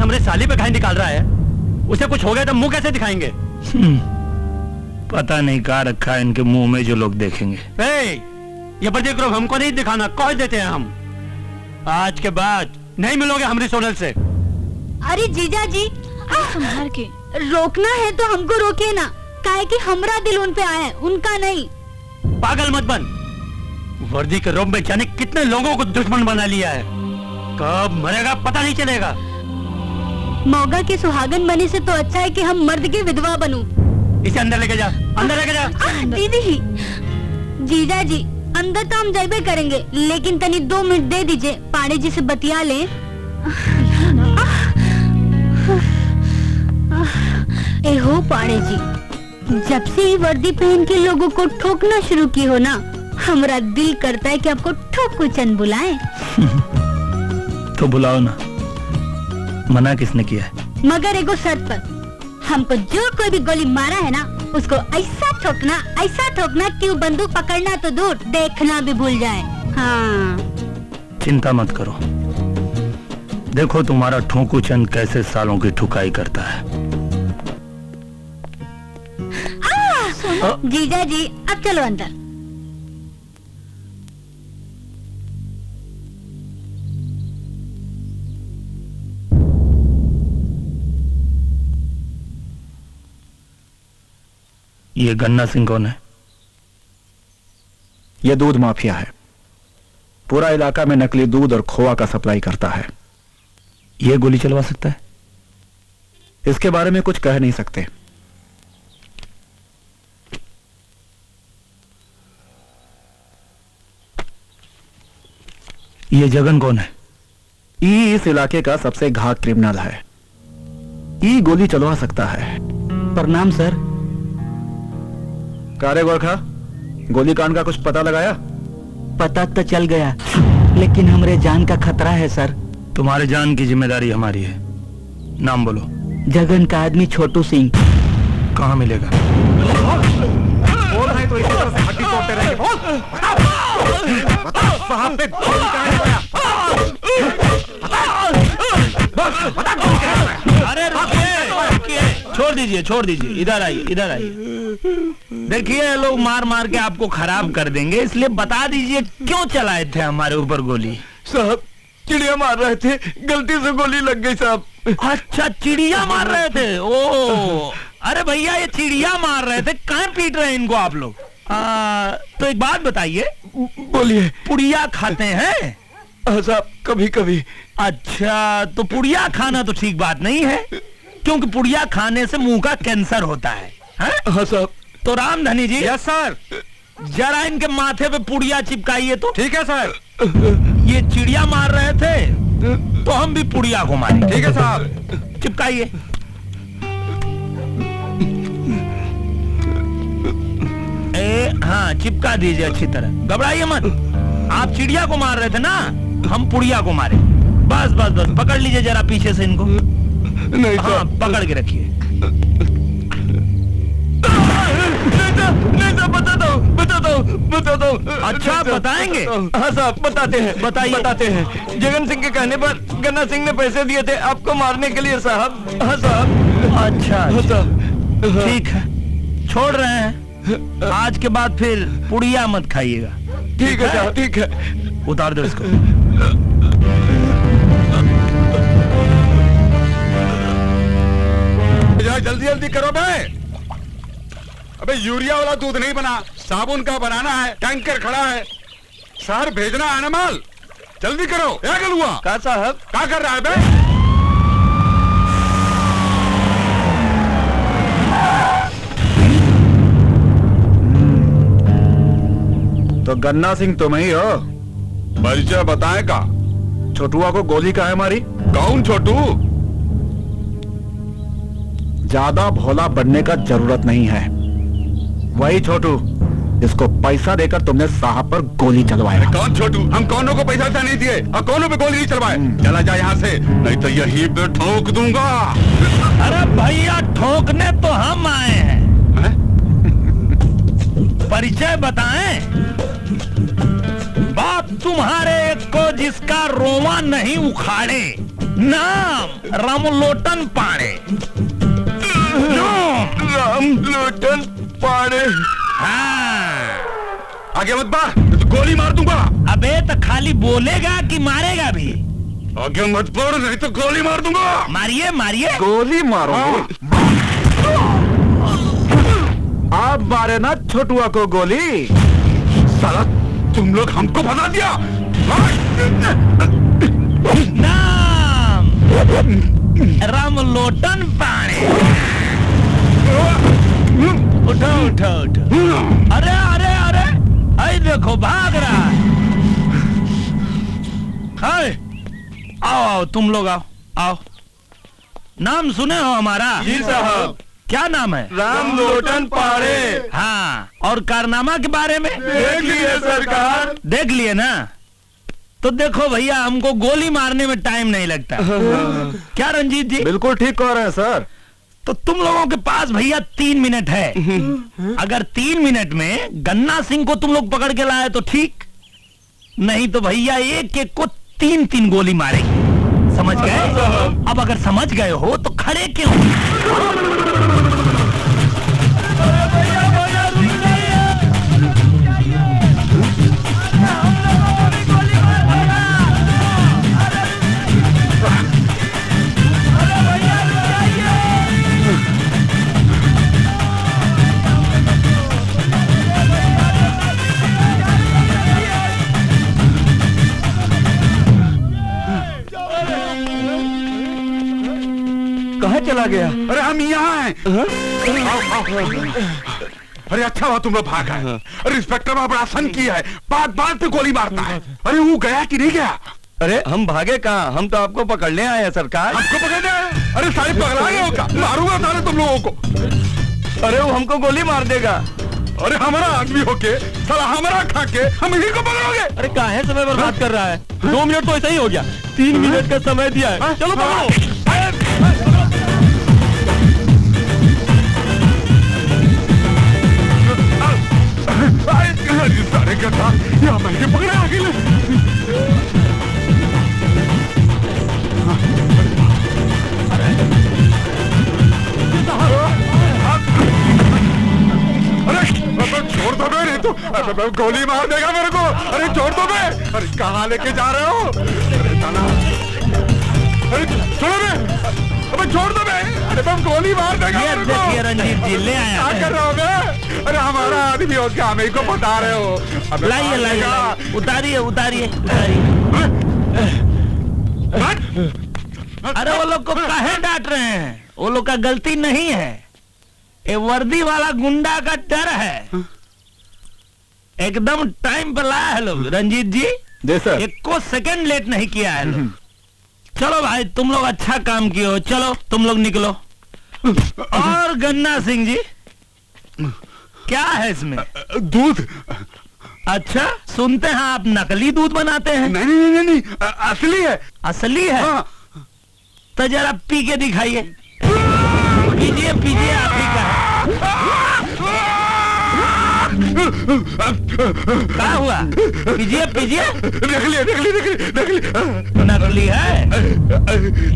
हमारे साली पे खाई निकाल रहा है, उसे कुछ हो गया तो मुंह कैसे दिखाएंगे? पता नहीं कहाँ रखा है इनके मुंह में जो लोग देखेंगे। ये प्रतिक्रोध हमको नहीं दिखाना, कह देते हैं हम। आज के बाद नहीं मिलोगे हमारी सोनल से। अरे जीजा जी संभाल के, रोकना है तो हमको रोकिए ना, काहे कि हमरा दिल उन पे आया है, उनका नहीं। पागल मत बन, वर्दी के रोब में जाने कितने लोगों को दुश्मन बना लिया है, कब मरेगा पता नहीं चलेगा। मौगा के सुहागन बने से तो अच्छा है कि हम मर्द की विधवा बनूं। इसे अंदर लेके जा, अंदर लेके जा। दीदी, जीजा जी अंदर तो हम जाइबे करेंगे, लेकिन तनी 2 मिनट दे दीजिए, पाड़े जी से बतिया ले। ए हो पाड़े जी, जब से ये वर्दी पहन के लोगों को ठोकना शुरू की हो ना, हमारा दिल करता है कि आपको ठोको चंद बुलाएं। तो बुलाओ ना, मना किसने किया है? मगर एगो शर्त पर, हमको जो कोई भी गोली मारा है ना, उसको ऐसा ठोकना कि वो बंदूक पकड़ना तो दूर, देखना भी भूल जाए। हाँ। चिंता मत करो, देखो तुम्हारा ठोकू चंद कैसे सालों की ठुकाई करता है। जीजा जी अब चलो अंदर। ये गन्ना सिंह कौन है? ये दूध माफिया है, पूरा इलाका में नकली दूध और खोआ का सप्लाई करता है। ये गोली चलवा सकता है? इसके बारे में कुछ कह नहीं सकते। ये जगन कौन है? ई इस इलाके का सबसे घात क्रिमिनल है, ई गोली चलवा सकता है। प्रणाम सर। कारे गोरखा, गोली कांड का कुछ पता लगाया? पता तो चल गया, लेकिन हमरे जान का खतरा है सर। तुम्हारे जान की जिम्मेदारी हमारी है। नाम बोलो। जगन का आदमी छोटू सिंह। कहाँ मिलेगा? बोल रहे तो इसी तरह से हड्डी तोड़ते रहेंगे। बोल। वहां पे गोली कहाँ लगाया? अरे रुकिए, छोड़ दीजिए, इधर आइए। देखिए लोग मार मार के आपको खराब कर देंगे, इसलिए बता दीजिए क्यों चलाए थे हमारे ऊपर गोली? साहब चिड़िया मार रहे थे, गलती से गोली लग गई साहब। अच्छा चिड़िया मार रहे थे? ओ अरे भैया ये चिड़िया मार रहे थे, कहाँ पीट रहे हैं इनको आप लोग? तो एक बात बताइए। बोलिए। पुड़िया खाते हैं? साहब कभी कभी। अच्छा तो पुड़िया खाना तो ठीक बात नहीं है, क्योंकि पुड़िया खाने से मुंह का कैंसर होता है। हाँ साहब। तो रामधनी जी। Yes sir. जरा इनके माथे पे पुड़िया चिपकाइए तो। ठीक है सर। ये चिड़िया मार रहे थे तो हम भी पुड़िया को मारेंगे। ठीक है साहब। चिपकाइए। हाँ चिपका दीजिए अच्छी तरह, घबराइए मत। आप चिड़िया को मार रहे थे ना, हम पुड़िया को मारे। बस पकड़ लीजिए जरा पीछे से इनको। नहीं हाँ पकड़ के रखिए। नहीं साहब बता दो। अच्छा बताएंगे? हाँ साहब बताते हैं। बताते हैं। जगन सिंह के कहने पर गन्ना सिंह ने पैसे दिए थे आपको मारने के लिए साहब। हाँ साहब। अच्छा साहब ठीक है, छोड़ रहे हैं। आज के बाद फिर पुड़िया मत खाइएगा। ठीक है साहब। ठीक है। उतार दो इसको। जल्दी करो बे। अबे यूरिया वाला दूध नहीं बना, साबुन का बनाना है, टैंकर खड़ा है, शहर भेजना है ना माल। जल्दी करो। क्या गल हुआ? का साहब क्या कर रहा है बे? तो गन्ना सिंह तुम ही हो? परिचय बताएगा। छोटुआ को गोली काहे मारी? कौन छोटू? ज्यादा भोला बनने का जरूरत नहीं है, वही छोटू जिसको पैसा देकर तुमने साहब पर गोली चलवाया। कौन छोटू? हम कौनों को पैसा नहीं दिए और कौनों पे गोली नहीं चलवाए। चला जा यहाँ से, नहीं तो यही पे ठोक दूंगा। अरे भैया ठोकने तो हम आए हैं। परिचय बताएं? बाप तुम्हारे को जिसका रोवा नहीं उखाड़े, नाम रामलोटन पाड़े। रामलोटन पाड़े। हाँ। आगे मत बढ़, तो गोली मार दूंगा। अबे तो खाली बोलेगा कि मारेगा भी? आगे मत बढ़, नहीं तो गोली मार दूंगा। मारिए मारिए। गोली मारो। आप मारे ना छोटुआ को गोली। साला तुम लोग हमको फंसा दिया। नाम रामलोटन पाड़े। उठो उठो उठो। अरे अरे अरे, आई देखो भाग रहा है। आओ आओ तुम लोग आओ आओ। नाम सुने हो हमारा? जी साहब। क्या नाम है? रामलोटन पाड़े। हाँ, और कारनामा के बारे में? देख लिए सरकार। देख लिए ना? तो देखो भैया, हमको गोली मारने में टाइम नहीं लगता। क्या रंजीत जी? बिल्कुल ठीक कह रहे हैं सर। तो तुम लोगों के पास भैया 3 मिनट है। अगर 3 मिनट में गन्ना सिंह को तुम लोग पकड़ के लाए तो ठीक, नहीं तो भैया एक एक को 3-3 गोली मारेंगे। समझ गए? अब अगर समझ गए हो तो खड़े क्यों? कहाँ चला गया? अरे हम यहाँ हैं। अरे अच्छा हुआ तुम लोग भाग आए। अरे इंस्पेक्टर में बड़ा सन किया है, बात बात पे गोली मारता है। अरे वो गया कि नहीं गया? अरे हम भागे कहाँ, हम तो आपको पकड़ने आए हैं सरकार। आपको पकड़ने आए? अरे साहिब पकड़ा गया होगा, मारूंगा सारे तुम लोगों को। अरे वो हमको गोली मार देगा। अरे हमारा आदमी होके साला हमारा खा के हम इसी को पकड़ोगे? अरे काहे समय बर्बाद कर रहा है? 2 मिनट तो ऐसा ही हो गया, 3 मिनट का समय दिया है। चलो पकड़ो। सारे गद्दा यहाँ मैंने पकड़े अकेले। अरे छोड़ दो बे, नहीं तो गोली मार देगा मेरे को। अरे छोड़ दो बे। अरे कहाँ लेके जा रहे हो? अरे ताना, अरे छोड़ो बे, अबे छोड़ दो बे। अरे बम गोली मार देगा मेरे को। देखिए रंजीत जी, ले आया। क्या कर रहे हो बे? अरे हमारा आदमी हो क्या, हमें को बता रहे हो? लाइए लाइए, उतारिए उतारिए उतारिए। अरे वो लोग को काहे डांट रहे हैं? वो लोग का गलती नहीं है, ये वर्दी वाला गुंडा का डर है। एकदम टाइम पर लाया है लोग। रंजीत जी जी सर। 1 सेकंड लेट नहीं किया है लोग। चलो भाई, तुम लोग अच्छा काम किए हो, चलो तुम लोग निकलो। और गन्ना सिंह जी, क्या है इसमें? दूध। अच्छा, सुनते हैं आप नकली दूध बनाते हैं। नहीं नहीं नहीं नहीं, असली है। असली है? हाँ। तो जरा पी के दिखाइए। पीजिए पीजिए, आप ही का है। क्या हुआ? पीजिए पीजिए। नकली नकली नकली नकली नकली है?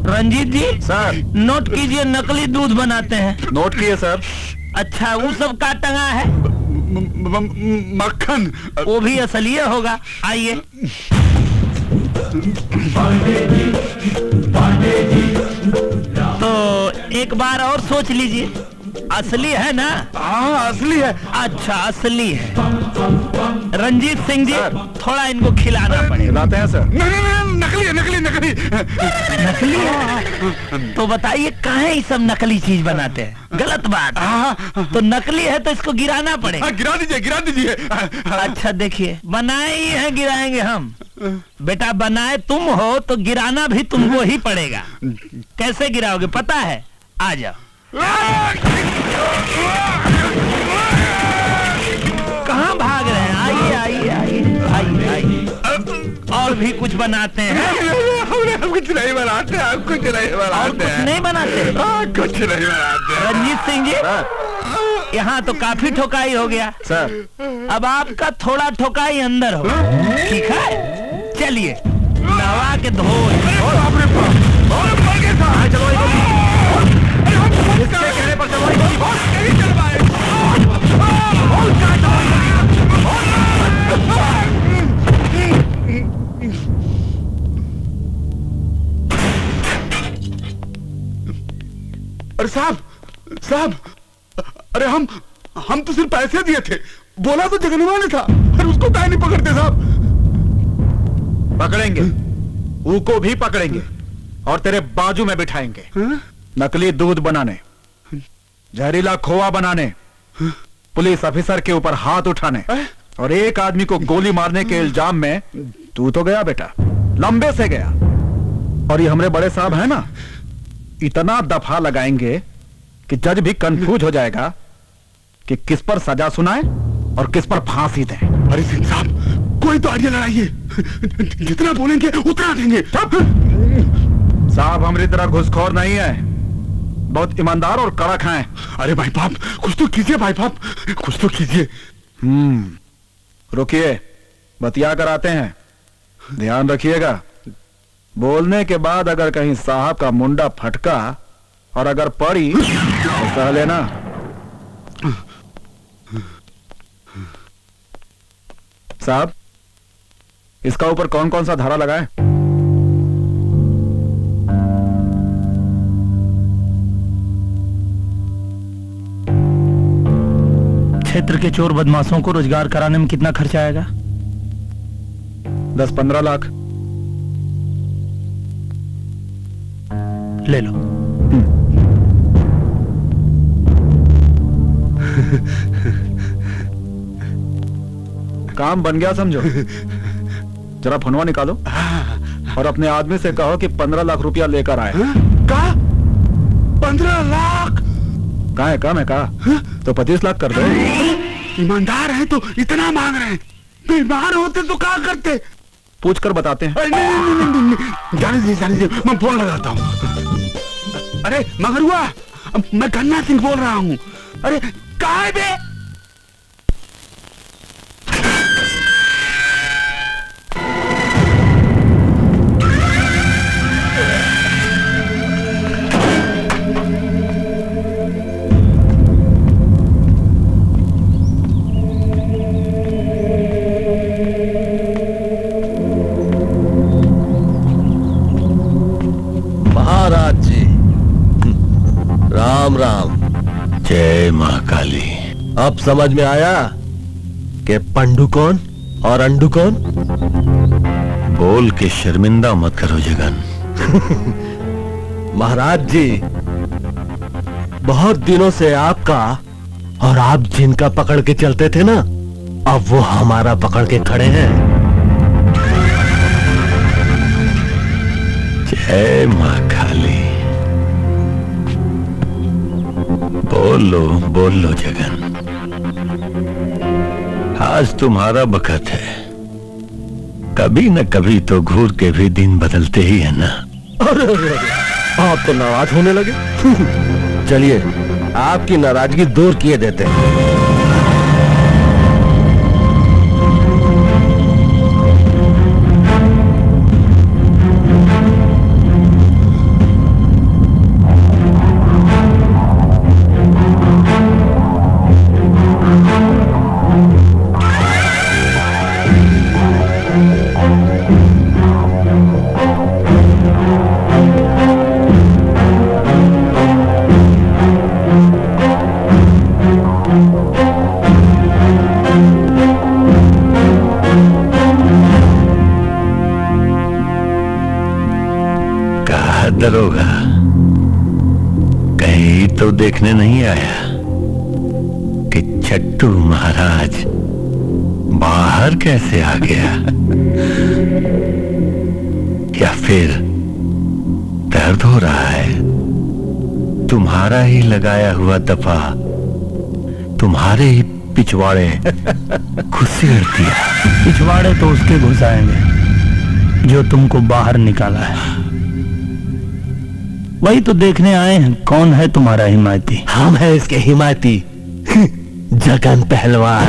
रंजीत जी सर। नोट कीजिए, नकली दूध बनाते हैं। नोट किए सर। अच्छा, वो सब का टंगा है? मक्खन। वो भी असली होगा। आइए। तो एक बार और सोच लीजिए, असली है ना? हाँ असली है। अच्छा असली है। रंजीत सिंह जी, थोड़ा इनको खिलाना पड़ेगा। लाते हैं सर। नहीं नहीं नहीं, नकली है नकली नकली नकली है? तो बताइए काहे ये सब नकली चीज बनाते हैं? गलत बात है। तो नकली है तो इसको गिराना पड़ेगा। गिरा दीजिए गिरा दीजिए। अच्छा देखिए, बनाए ही है, गिराएंगे हम। बेटा बनाए तुम हो तो गिराना भी तुमको ही पड़ेगा। कैसे गिराओगे पता है? आ जाओ। कहाँ भाग रहे हैं? आइए आइए आइए आइए आइए। और भी कुछ बनाते हैं? हम कुछ नहीं बनाते, हम कुछ नहीं बनाते। और कुछ नहीं बनाते? कुछ नहीं बनाते। रंजीत सिंह जी, यहाँ तो काफी ठोकाई हो गया सर। अब आपका थोड़ा ठोकाई अंदर हो। ठीक है, चलिए नवा के धो। कहने पर चलवाई गोली। अरे साहब साहब, अरे हम तो सिर्फ पैसे दिए थे, बोला तो जगनवा ने था। अरे उसको काहे नहीं पकड़ते साहब? पकड़ेंगे, ऊको भी पकड़ेंगे और तेरे बाजू में बिठाएंगे। नकली दूध बनाने, जहरीला खोआ बनाने, पुलिस ऑफिसर के ऊपर हाथ उठाने और एक आदमी को गोली मारने के इल्जाम में तू तो गया बेटा, लंबे से गया। और ये हमारे बड़े साहब है ना, इतना दफा लगाएंगे कि जज भी कंफ्यूज हो जाएगा कि किस पर सजा सुनाए और किस पर फांसी दें। अरे सिंह साहब, कोई तो आइडिया लगाइए, जितना बोलेंगे उतना देंगे। साहब हमारी तरह घुसखोर नहीं है, बहुत ईमानदार और कड़क हैं। अरे भाई बाप, कुछ तो कीजिए भाई बाप, कुछ तो कीजिए। रुकिए, बतिया कर आते हैं, ध्यान रखिएगा। बोलने के बाद अगर कहीं साहब का मुंडा फटका और अगर पड़ी तो कह लेना। साहब, इसका ऊपर कौन कौन सा धारा लगा है? क्षेत्र के चोर बदमाशों को रोजगार कराने में कितना खर्चा आएगा? 10-15 लाख। ले लो। काम बन गया समझो। जरा फोनवा निकालो और अपने आदमी से कहो कि 15 लाख रुपया लेकर आए। कहा 15 लाख? कहा है, कम है कहा तो 25 लाख कर दो। ईमानदार है तो इतना मांग रहे हैं, बीमार होते तो क्या करते? पूछ कर बताते हैं। नहीं, जाने दीजिए, मैं फोन लगाता हूँ। अरे मगरुआ, मैं गन्ना सिंह बोल रहा हूँ। अरे कहाँ है बे? महाराज जी, राम राम। जय महाकाली। अब समझ में आया कि पंडू कौन और अंडू कौन? बोल के शर्मिंदा मत करो जगन। महाराज जी, बहुत दिनों से आपका और आप जिनका पकड़ के चलते थे ना, अब वो हमारा पकड़ के खड़े हैं। जय महाकाली। बोल लो जगन, आज तुम्हारा बखत है। कभी न कभी तो घूर के भी दिन बदलते ही है ना। अरे आप तो नाराज होने लगे। चलिए आपकी नाराजगी दूर किए देते हैं। दरोगा कहीं तो देखने नहीं आया कि छट्टू महाराज बाहर कैसे आ गया? या फिर दर्द हो रहा है? तुम्हारा ही लगाया हुआ दफा तुम्हारे ही पिछवाड़े घुसेड़ दिया। पिछवाड़े तो उसके घुसाएंगे जो तुमको बाहर निकाला है। वही तो देखने आए हैं कौन है तुम्हारा हिमायती। हम हैं इसके हिमायती, जगन पहलवान।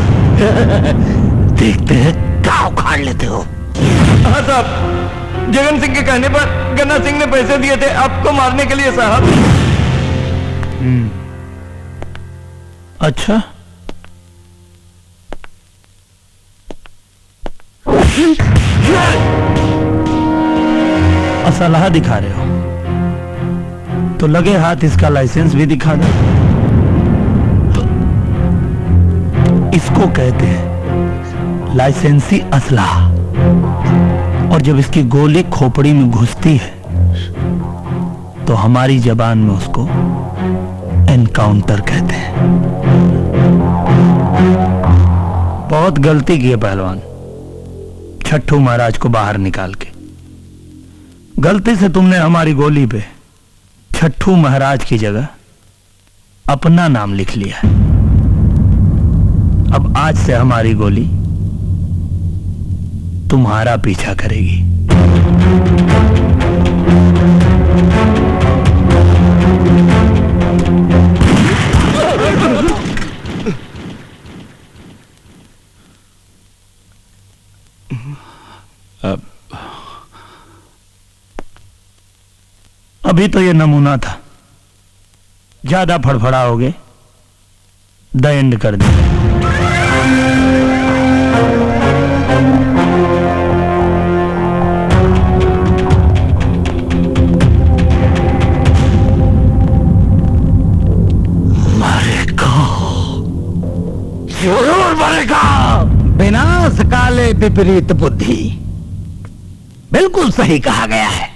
देखते हैं क्या उखाड़ लेते हो। साहब जगन सिंह के कहने पर गन्ना सिंह ने पैसे दिए थे आपको मारने के लिए साहब। अच्छा, असलहा दिखा रहे हो तो लगे हाथ इसका लाइसेंस भी दिखा दो। इसको कहते हैं लाइसेंसी असलहा, और जब इसकी गोली खोपड़ी में घुसती है तो हमारी जबान में उसको एनकाउंटर कहते हैं। बहुत गलती की है पहलवान, छट्टू महाराज को बाहर निकाल के। गलती से तुमने हमारी गोली पे छट्टू महाराज की जगह अपना नाम लिख लिया है। अब आज से हमारी गोली तुम्हारा पीछा करेगी। अभी तो ये नमूना था, ज्यादा फड़फड़ाओगे द एंड कर देंगे। जरूर मरेगा। विनाश काले विपरीत बुद्धि, बिल्कुल सही कहा गया है।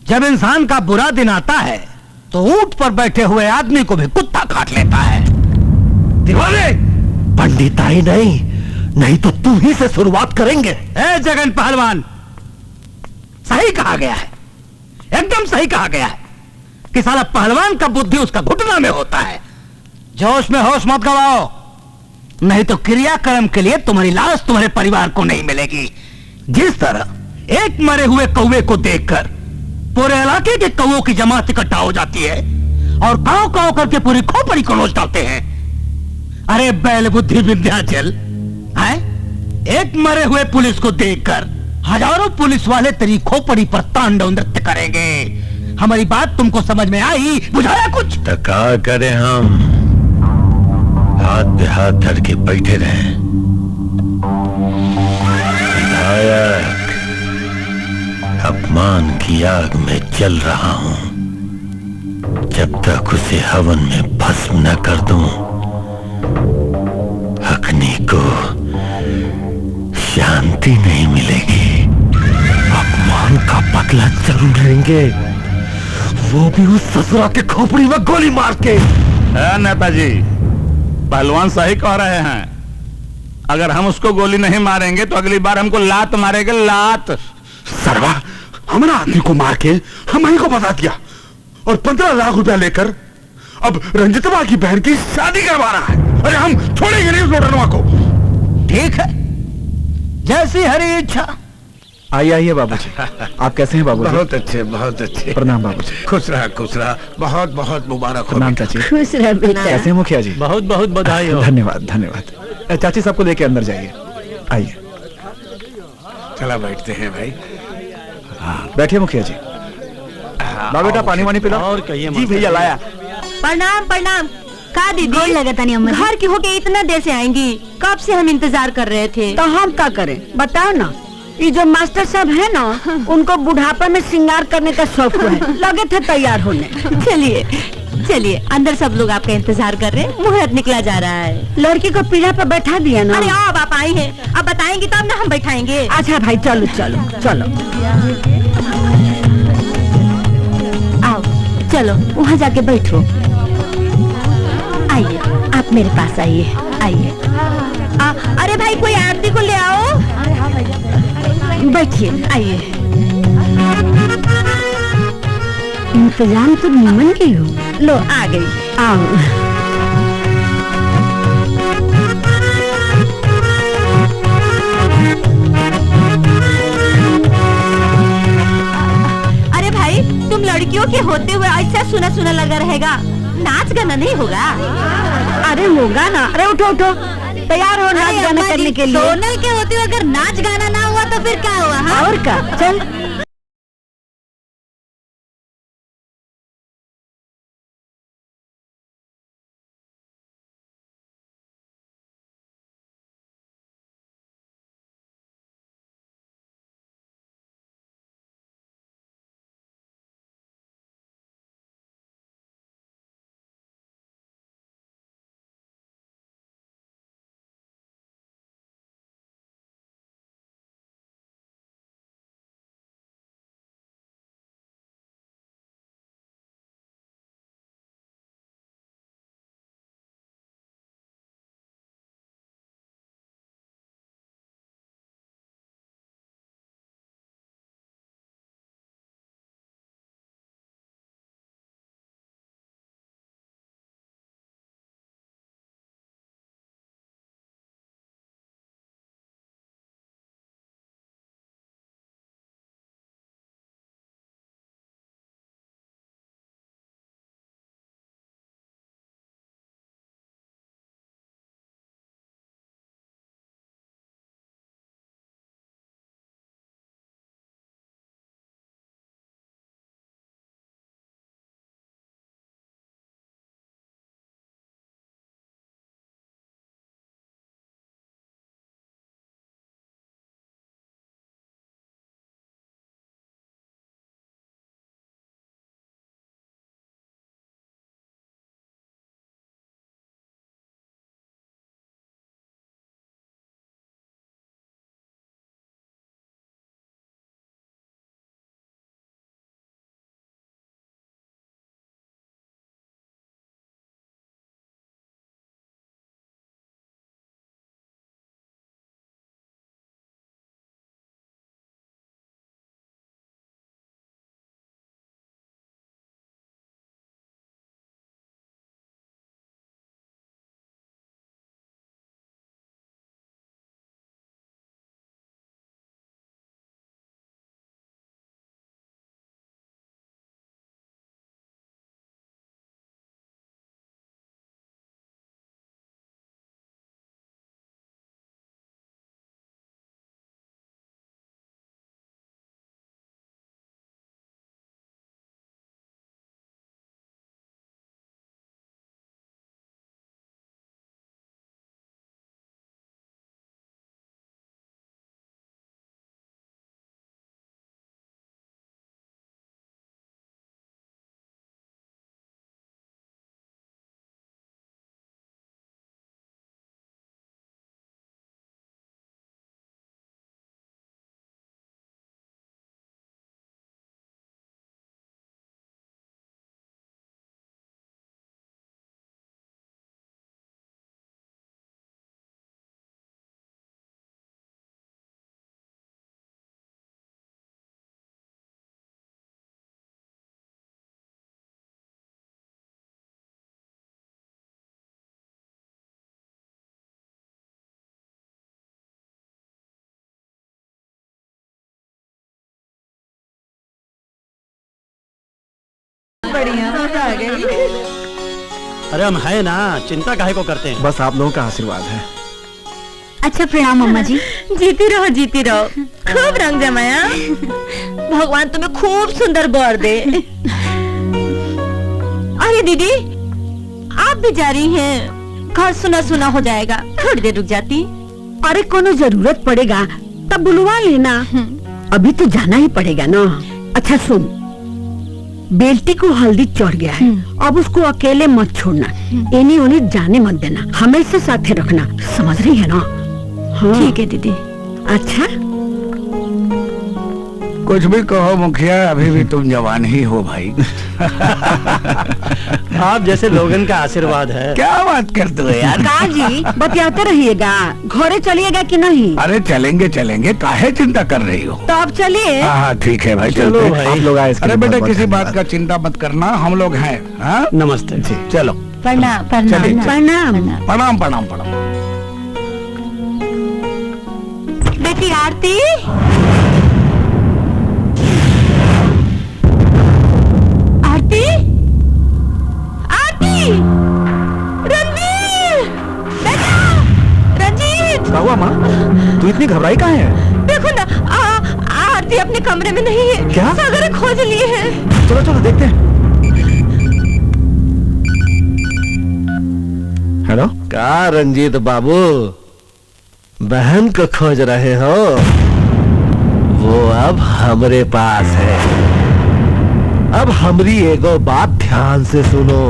जब इंसान का बुरा दिन आता है तो ऊंट पर बैठे हुए आदमी को भी कुत्ता काट लेता है। दीवाने पंडिताई नहीं तो तू ही से शुरुआत करेंगे। ए जगन पहलवान, सही कहा गया है, एकदम सही कहा गया है कि साला पहलवान का बुद्धि उसका घुटना में होता है। जोश में होश मत गवाओ, नहीं तो क्रियाक्रम के लिए तुम्हारी लाश तुम्हारे परिवार को नहीं मिलेगी। जिस तरह एक मरे हुए कौवे को देखकर पूरे इलाके के कौवों की जमात इकट्ठा हो जाती है और काव काव करके पूरी खोपड़ी को नोच डालते हैं। अरे बैल बुद्धि विंध्याचल, है एक मरे हुए पुलिस को देखकर हजारों पुलिस वाले तेरी खोपड़ी पर तांडव नृत्य करेंगे। हमारी बात तुमको समझ में आई? बुझाया कुछ? तका करे हम हाथ पे हाथ धर के बैठे रहे। विधायक अपमान की आग में जल रहा हूं, जब तक उसे हवन में भस्म न कर दूं अग्नि को शांति नहीं मिलेगी। अपमान का बदला जरूर लेंगे, वो भी उस ससुरा के खोपड़ी में गोली मार के। नेताजी, पहलवान सही कह रहे हैं। अगर हम उसको गोली नहीं मारेंगे तो अगली बार हमको लात मारेंगे, लात। सरवा हमारा आदमी को मार के हम ही को बता दिया और 15 लाख रुपया लेकर अब रंजितवा की बहन की शादी करवा रहा है। अरे हम छोड़ेंगे नहीं उस लोटनवा को। ठीक है, जैसी हरी इच्छा। आइए आइए बाबूजी। आप कैसे हैं बाबूजी? बहुत अच्छे, बहुत अच्छे। प्रणाम बाबूजी। खुश रहा, बहुत बहुत मुबारक हो। प्रणाम चाची। खुश रह बेटा। कैसे हैं मुखिया जी? बहुत बहुत बधाई हो। धन्यवाद धन्यवाद। चाची सबको लेके अंदर जाइए। आइए। चला बैठते हैं भाई। बैठिए मुखिया जी। ला बेटा पानी वानी पिला। और कहिए जी भैया लाया। प्रणाम प्रणाम। का दीदी गोल लगता नहीं, अम्मा घर की होके इतना देर से आएंगी? कब से हम इंतजार कर रहे थे। तो हम क्या करें बताओ ना। ये जो मास्टर साहब है ना, उनको बुढ़ापा में श्रृंगार करने का शौक है, लगे थे तैयार होने। चलिए चलिए अंदर, सब लोग आपका इंतजार कर रहे हैं। मुहूर्त निकला जा रहा है। लड़की को पीढ़ा पर बैठा दिया ना। अरे अब आप आई हैं, अब बताएंगी तब ना हम बैठाएंगे। अच्छा भाई चलो चलो चलो। आओ चलो वहाँ जाके बैठो। आइए आप मेरे पास आइए आइए। अरे भाई कोई आरती को ले आओ। बैठिए आइए। इंतजाम तो निमन की हो। लो आ गई। आओ। अरे भाई तुम लड़कियों के होते हुए ऐसा सुना सुना लगा रहेगा, नाच गाना नहीं होगा? अरे होगा ना। अरे उठो उठो, तैयार हो नाच गाना करने के लिए। सोनल के होते हुए अगर नाच गाना ना हुआ तो फिर क्या हुआ? हाँ? और क्या, चल। बढ़िया, मजा आ गई। अरे हम है ना, चिंता काहे को करते हैं। बस आप लोगों का आशीर्वाद है। अच्छा प्रणाम अम्मा जी। जीती रहो जीती रहो, खूब रंग जमाया। भगवान तुम्हें खूब सुंदर बर दे। अरे दीदी, आप भी जा रही हैं? घर सुना सुना हो जाएगा, थोड़ी देर रुक जाती। अरे कोनो जरूरत पड़ेगा तब बुलवा लेना, अभी तो जाना ही पड़ेगा ना। अच्छा सुन, बेल्टी को हल्दी चढ़ गया है, अब उसको अकेले मत छोड़ना, इन्हीं उन्हें जाने मत देना, हमेशा साथे रखना, समझ रही है ना? हाँ। ठीक है दीदी। अच्छा कुछ भी कहो मुखिया, अभी भी तुम जवान ही हो भाई। आप जैसे लोगन का आशीर्वाद है। क्या बात करते हो यार? का जी बतियाते रहिएगा, घरे चलिएगा कि नहीं? अरे चलेंगे चलेंगे, काहे चिंता कर रही हो? तो आप चलिए। हाँ ठीक है भाई, चलो चलते भाई। आप लोग आए, अरे बेटा किसी बात का चिंता मत करना, हम लोग हैं। हाँ नमस्ते जी, चलो प्रणाम चलिए, प्रणाम। प्रणाम प्रणाम प्रणाम। बेटी आरती, आरती, आरती, रणवीर, बेटा, इतनी घबराई कहाँ है? देखो ना, आरती अपने कमरे में नहीं है। क्या? सागर खोज लिए हैं। चलो चलो देखते हैं। हेलो। का रंजीत बाबू, बहन को खोज रहे हो? वो अब हमरे पास है। अब हमरी एगो बात ध्यान से सुनो।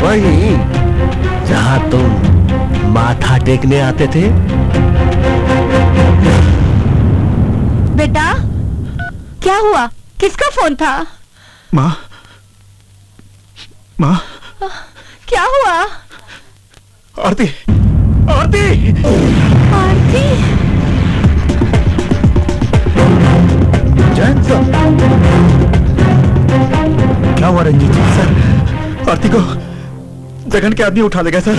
वहीं जहां तुम माथा टेकने आते थे। बेटा, क्या हुआ? किसका फोन था? माँ, माँ, क्या हुआ? आरती, आरती, आरती। जैन सर, क्या हुआ रंजीत जी? सर, आरती को जगन के आदमी उठा ले गए सर।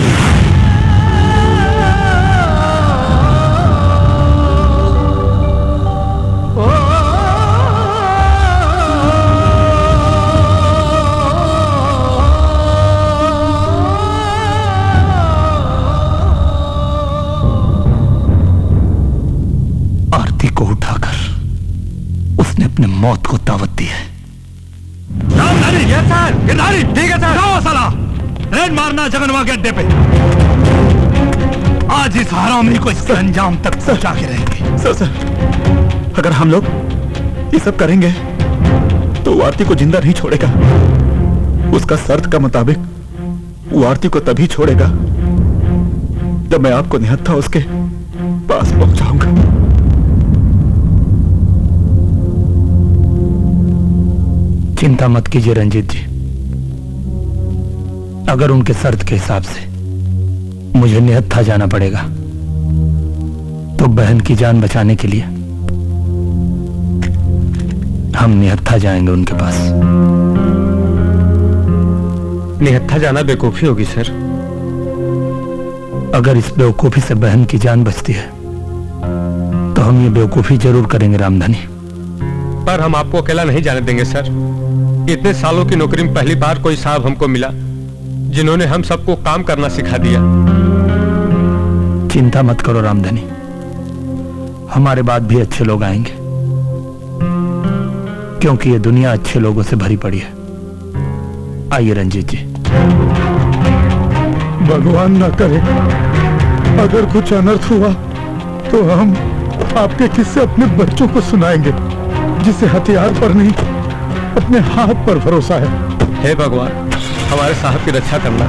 आरती को उठाकर उसने अपने मौत को दावत दी है। Ramdhari, yes sir. गिरधारी, ठीक है सर। जाओ साला, रेड मारना जगनवा के अड्डे पे। आज इस हरामी को इसके अंजाम तक पहुंचा के रहेंगे। सर, अगर हम लोग ये सब करेंगे तो वो आरती को जिंदा नहीं छोड़ेगा। उसका शर्त का मुताबिक वो आरती को तभी छोड़ेगा जब मैं आपको निहत्था उसके पास पहुंचाऊंगा। चिंता मत कीजिए रंजीत जी, अगर उनके शर्त के हिसाब से मुझे निहत्था जाना पड़ेगा तो बहन की जान बचाने के लिए हम निहत्था जाएंगे उनके पास। निहत्था जाना बेवकूफी होगी सर। अगर इस बेवकूफी से बहन की जान बचती है तो हम ये बेवकूफी जरूर करेंगे रामधानी। पर हम आपको अकेला नहीं जाने देंगे सर। इतने सालों की नौकरी में पहली बार कोई साहब हमको मिला जिन्होंने हम सबको काम करना सिखा दिया। चिंता मत करो रामधानी, हमारे बाद भी अच्छे लोग आएंगे, क्योंकि ये दुनिया अच्छे लोगों से भरी पड़ी है। आइए रंजीत जी। भगवान ना करे अगर कुछ अनर्थ हुआ तो हम आपके किस्से अपने बच्चों को सुनाएंगे, जिसे हथियार पर नहीं अपने हाथ पर भरोसा है। हे भगवान, हमारे साहब की रक्षा करना।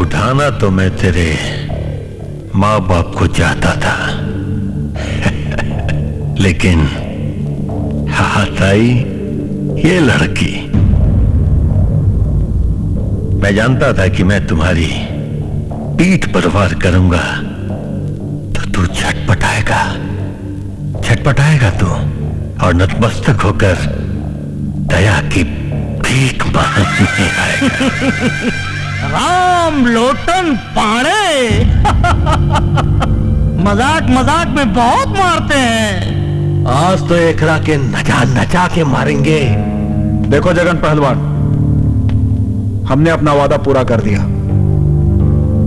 उठाना तो मैं तेरे माँ बाप को चाहता था लेकिन हाथ आई ये लड़की। मैं जानता था कि मैं तुम्हारी पीठ पर वार करूंगा तो तू छटपटाएगा, छटपटाएगा तू और नतमस्तक होकर दया की भीख मांगने आएगा। राम लोटन पाड़े मजाक मजाक में बहुत मारते हैं। आज तो एकरा के नचा नचा के मारेंगे। देखो जगन पहलवान, हमने अपना वादा पूरा कर दिया।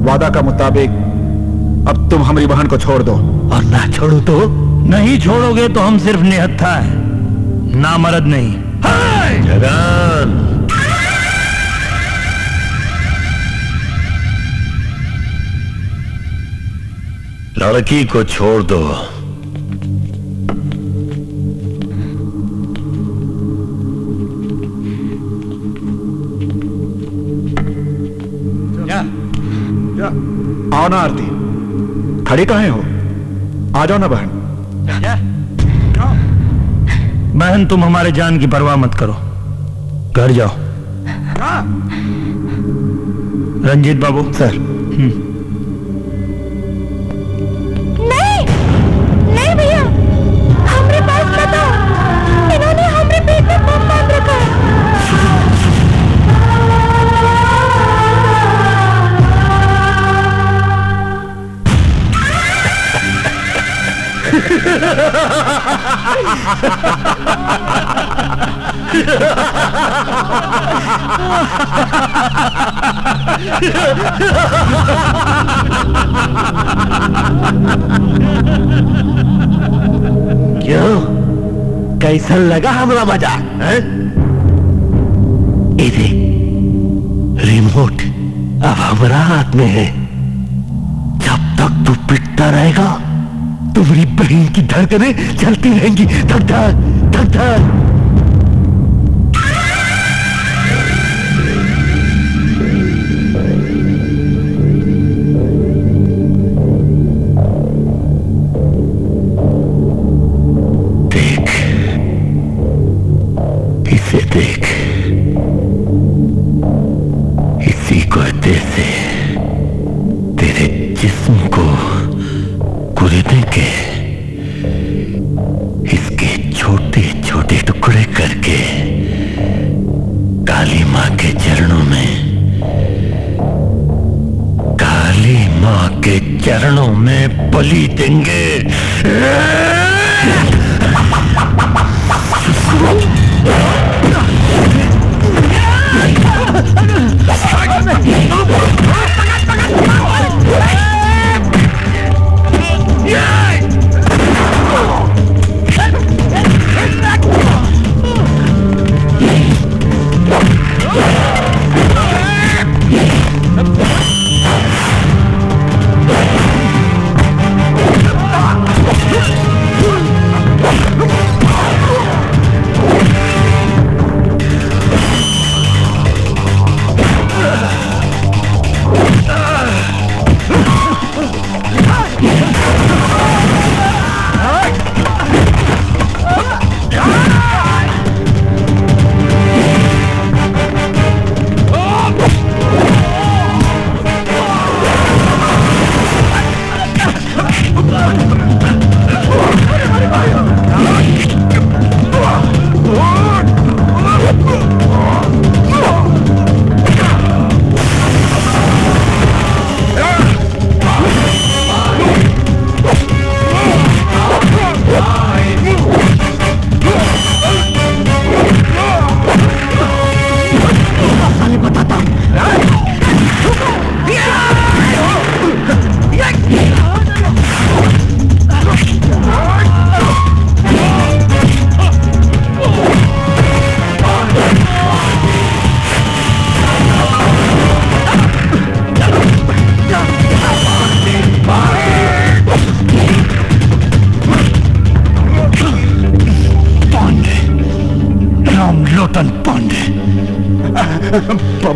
वादा का मुताबिक अब तुम हमारी बहन को छोड़ दो। और ना छोड़ो तो? नहीं छोड़ोगे तो हम सिर्फ निहत्था हैं, नामर्द नहीं। जगन, लड़की को छोड़ दो। आओ ना आरती, खड़ी काहे हो? आ जाओ ना बहन। बहन तुम हमारे जान की परवाह मत करो, घर जाओ। रंजीत बाबू। सर। नहीं भैया, हमारे पास मत आओ, इन्होंने हमारे पेट में बम बांध रखा है। क्यों, कैसा लगा हमारा मजाक? ये देख, रिमोट अब हमारा हाथ में है। जब तक तू पिटता रहेगा तुम्हारी बहन की धड़कनें चलती रहेंगी, धक धक धक धक। देख, इसे देख, इसी कुर्ते से तेरे जिस्म को कुरेदने के, इसके छोटे छोटे टुकड़े करके काली माँ के चरणों में, काली माँ के चरणों में बलि देंगे।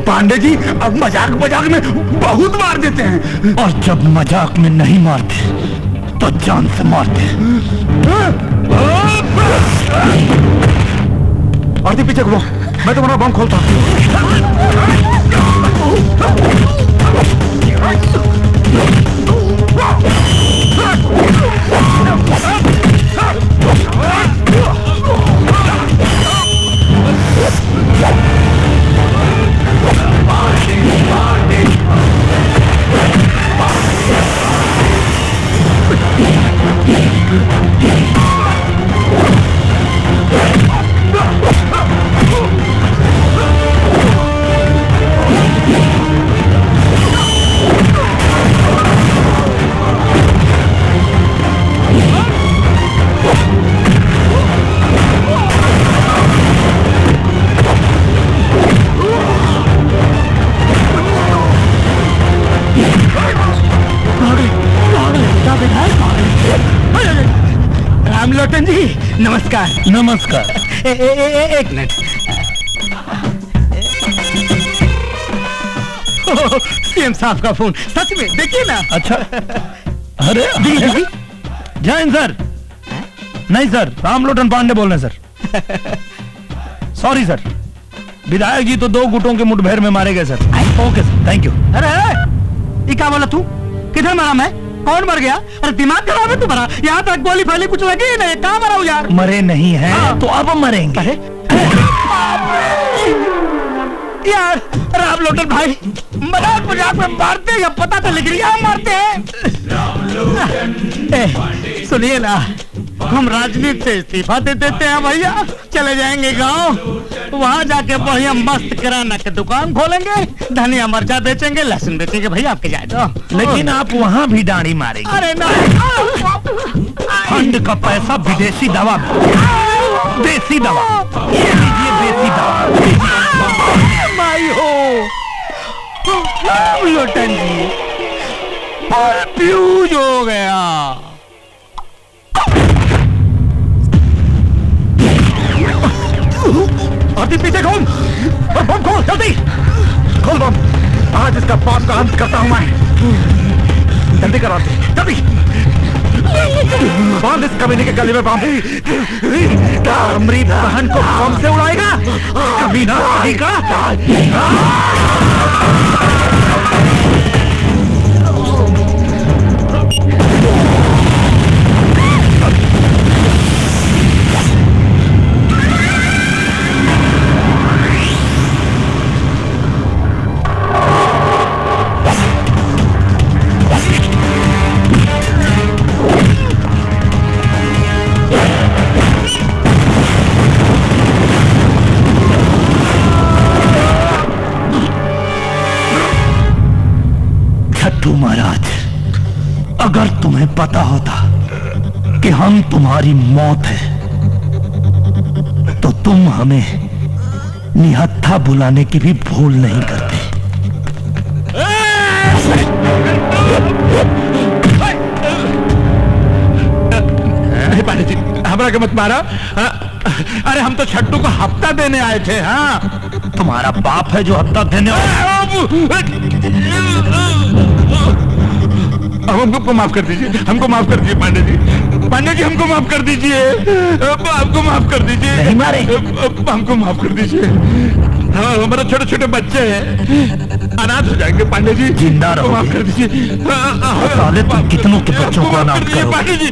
पांडे जी, अब मजाक मजाक में बहुत मार देते हैं। और जब मजाक में नहीं मारते तो जान से मारते। आरती पीछे घूमो, मैं तुम्हारा बम खोलता हूँ। पांडे लोटन जी नमस्कार। नमस्कार। एक मिनट। सीएम साहब का फोन, सच में देखिए ना। अच्छा, अरे जैन सर। नहीं सर, राम लोटन पांडे बोल रहे हैं सर। सॉरी सर, विधायक जी तो 2 गुटों के मुठभेड़ में मारे गए sir. Okay sir, thank you. अरे ये क्या बोला तू? किधर मारा मैं? कौन मर गया? अरे दिमाग खराब है तुम्हारा? यहाँ तक गोली फाली कुछ लगी नहीं, कहाँ मरा हूँ यार? मरे नहीं है तो अब मरेंगे। यार राम लोटन भाई मजाक में मारते हैं या पता तो लिख लिया मारते हैं। सुनिए ना, हम राजनीति से इस्तीफा दे देते हैं भैया, चले जाएंगे गांव, वहाँ जाके बढ़िया मस्त किराना की दुकान खोलेंगे, धनिया मिर्चा बेचेंगे, लहसुन बेचेंगे भैया, आपके जाए तो। लेकिन आप वहाँ भी दाढ़ी मारेंगे। अरे ना, फंड का पैसा विदेशी दवा में, देसी दवा, ये लीजिए देसी दवा। भाई हो लोटन जी, फ्यूज हो गया। आरती पीछे खोल, बम खोल, जल्दी खोल बम। आज इसका पाप का अंत करता हूं मैं। जल्दी करो आरती, जल्दी बांध इस कमीने के गले में बम। हमारी बहन को बम से उड़ाएगा कमीना का। महाराज, अगर तुम्हें पता होता कि हम तुम्हारी मौत है तो तुम हमें निहत्था बुलाने की भी भूल नहीं करते। पांडे जी, हमारा क्या मत मारा। अरे हम तो छट्टू को हफ्ता देने आए थे। हाँ, तुम्हारा बाप है जो हफ्ता देने हमको माफ कर दीजिए, हमको माफ कर दीजिए पांडे जी। पांडे जी हमको माफ कर दीजिए, हमको माफ कर दीजिए। नहीं मारे, हमको माफ कर दीजिए। हाँ, हमारे छोटे छोटे बच्चे हैं, अनाथ हो जाएंगे। पांडे जी जिंदा रहो, माफ कर दीजिए। साले तुम कितनों के बच्चों को अनाथ करोगे? पांडे जी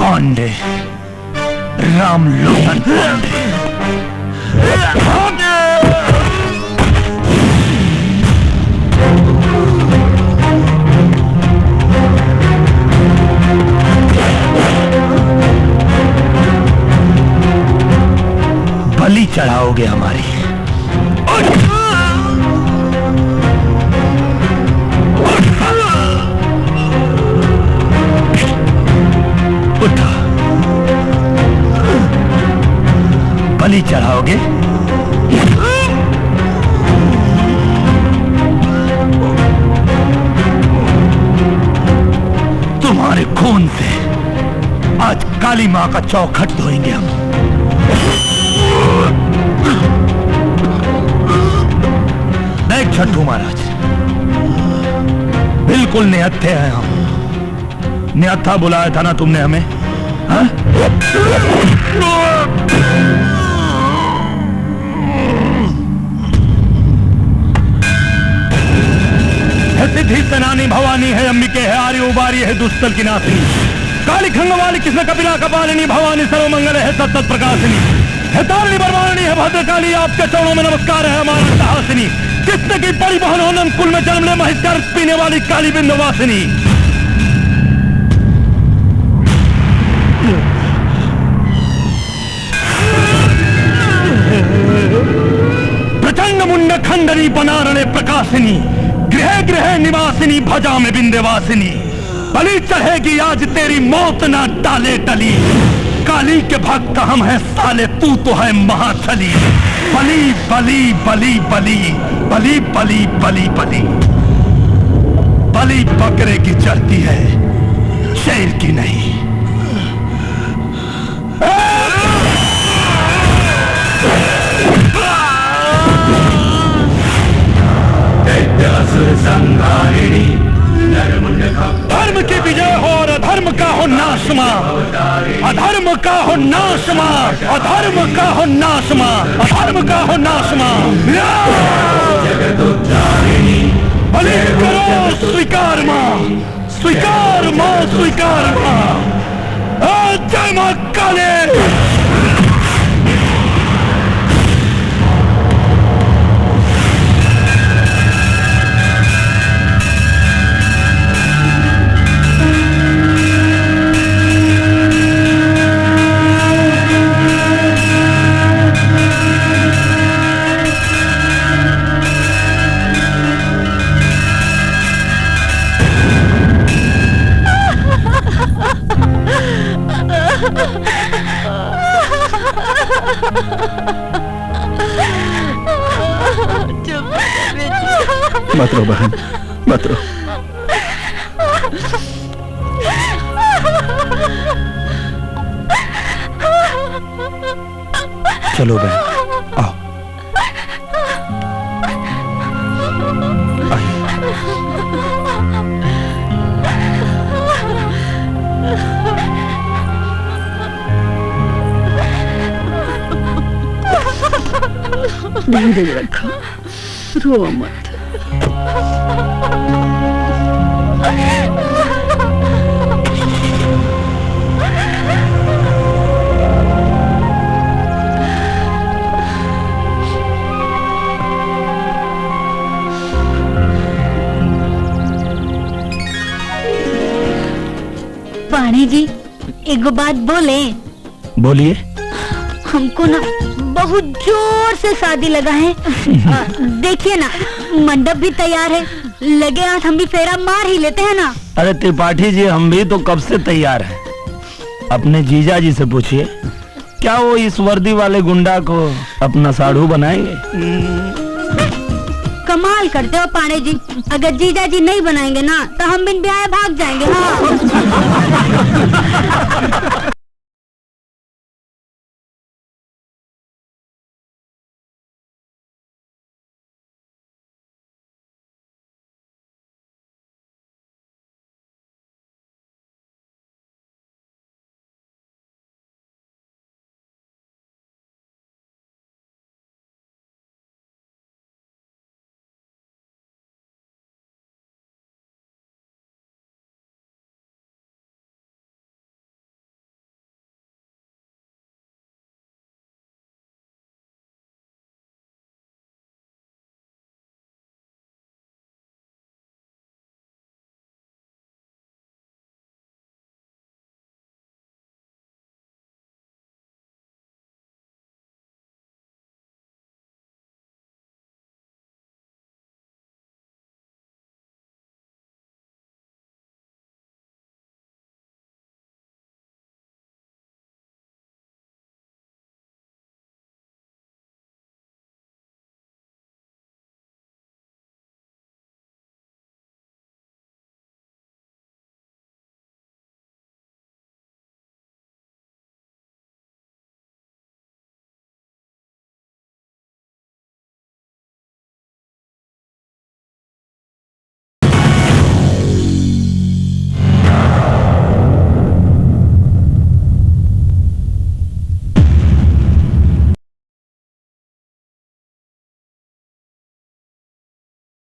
पांडे, राम लोटन पांडे। बलि चढ़ाओगे हमारी। उठा, बलि चढ़ाओगे? तुम्हारे खून से आज काली मां का चौखट धोएंगे हम। देख छट्टू महाराज, बिल्कुल निहत्थे हैं हम। निहत्था बुलाया था ना तुमने हमें? हाँ? है सिद्धि सेनानी भवानी है अंबिके है आर्य उबारी है दुष्टल की नासिनी, काली खंगवाली कृष्ण कपिला कपालिनी भवानी सर्वमंगल है सतत प्रकाशिनी, है तारिणी बरवाणी है भद्रकाली, आपके चरणों में नमस्कार है हमारा साहसिनी, कृष्ण की बड़ी बहन हो नंद कुल में जन्म ले महिष्कार पीने वाली काली बिंदवासिनी। प्रचंड मुंड खंडनी बनारणे प्रकाशिनी, गृह गृह निवासिनी भजा में बिंदेवासिनी, बलि चढ़ेगी आज तेरी मौत ना टाले टली। काली के भक्त हम हैं साले, तू तो है महाछली। बलि बलि बलि बलि बलि बलि बलि बलि। बलि बकरे की चढ़ती है, शेर की नहीं। धर्म की विजय हो और अधर्म का हो नाशमा, अधर्म का हो नाशमा, अधर्म का हो नाशमा, अधर्म का हो नाशमा। बलि करो स्वीकार मां, स्वीकार मां, स्वीकार मां। जय मां काली। मत रो बहन, मत रो। चलो बहन, आओ। धीरज रखो, रो मत। पानी जी एक बात बोले। बोलिए। हमको ना बहुत जोर से शादी लगा है। देखिए ना मंडप भी तैयार है, लगे हाथ हम भी फेरा मार ही लेते हैं ना। अरे त्रिपाठी जी, हम भी तो कब से तैयार हैं। अपने जीजा जी से पूछिए, क्या वो इस वर्दी वाले गुंडा को अपना साढ़ू बनाएंगे? कमाल करते हो पांडे जी, अगर जीजा जी नहीं बनाएंगे ना तो हम बिन ब्याह भाग जाएंगे। हाँ।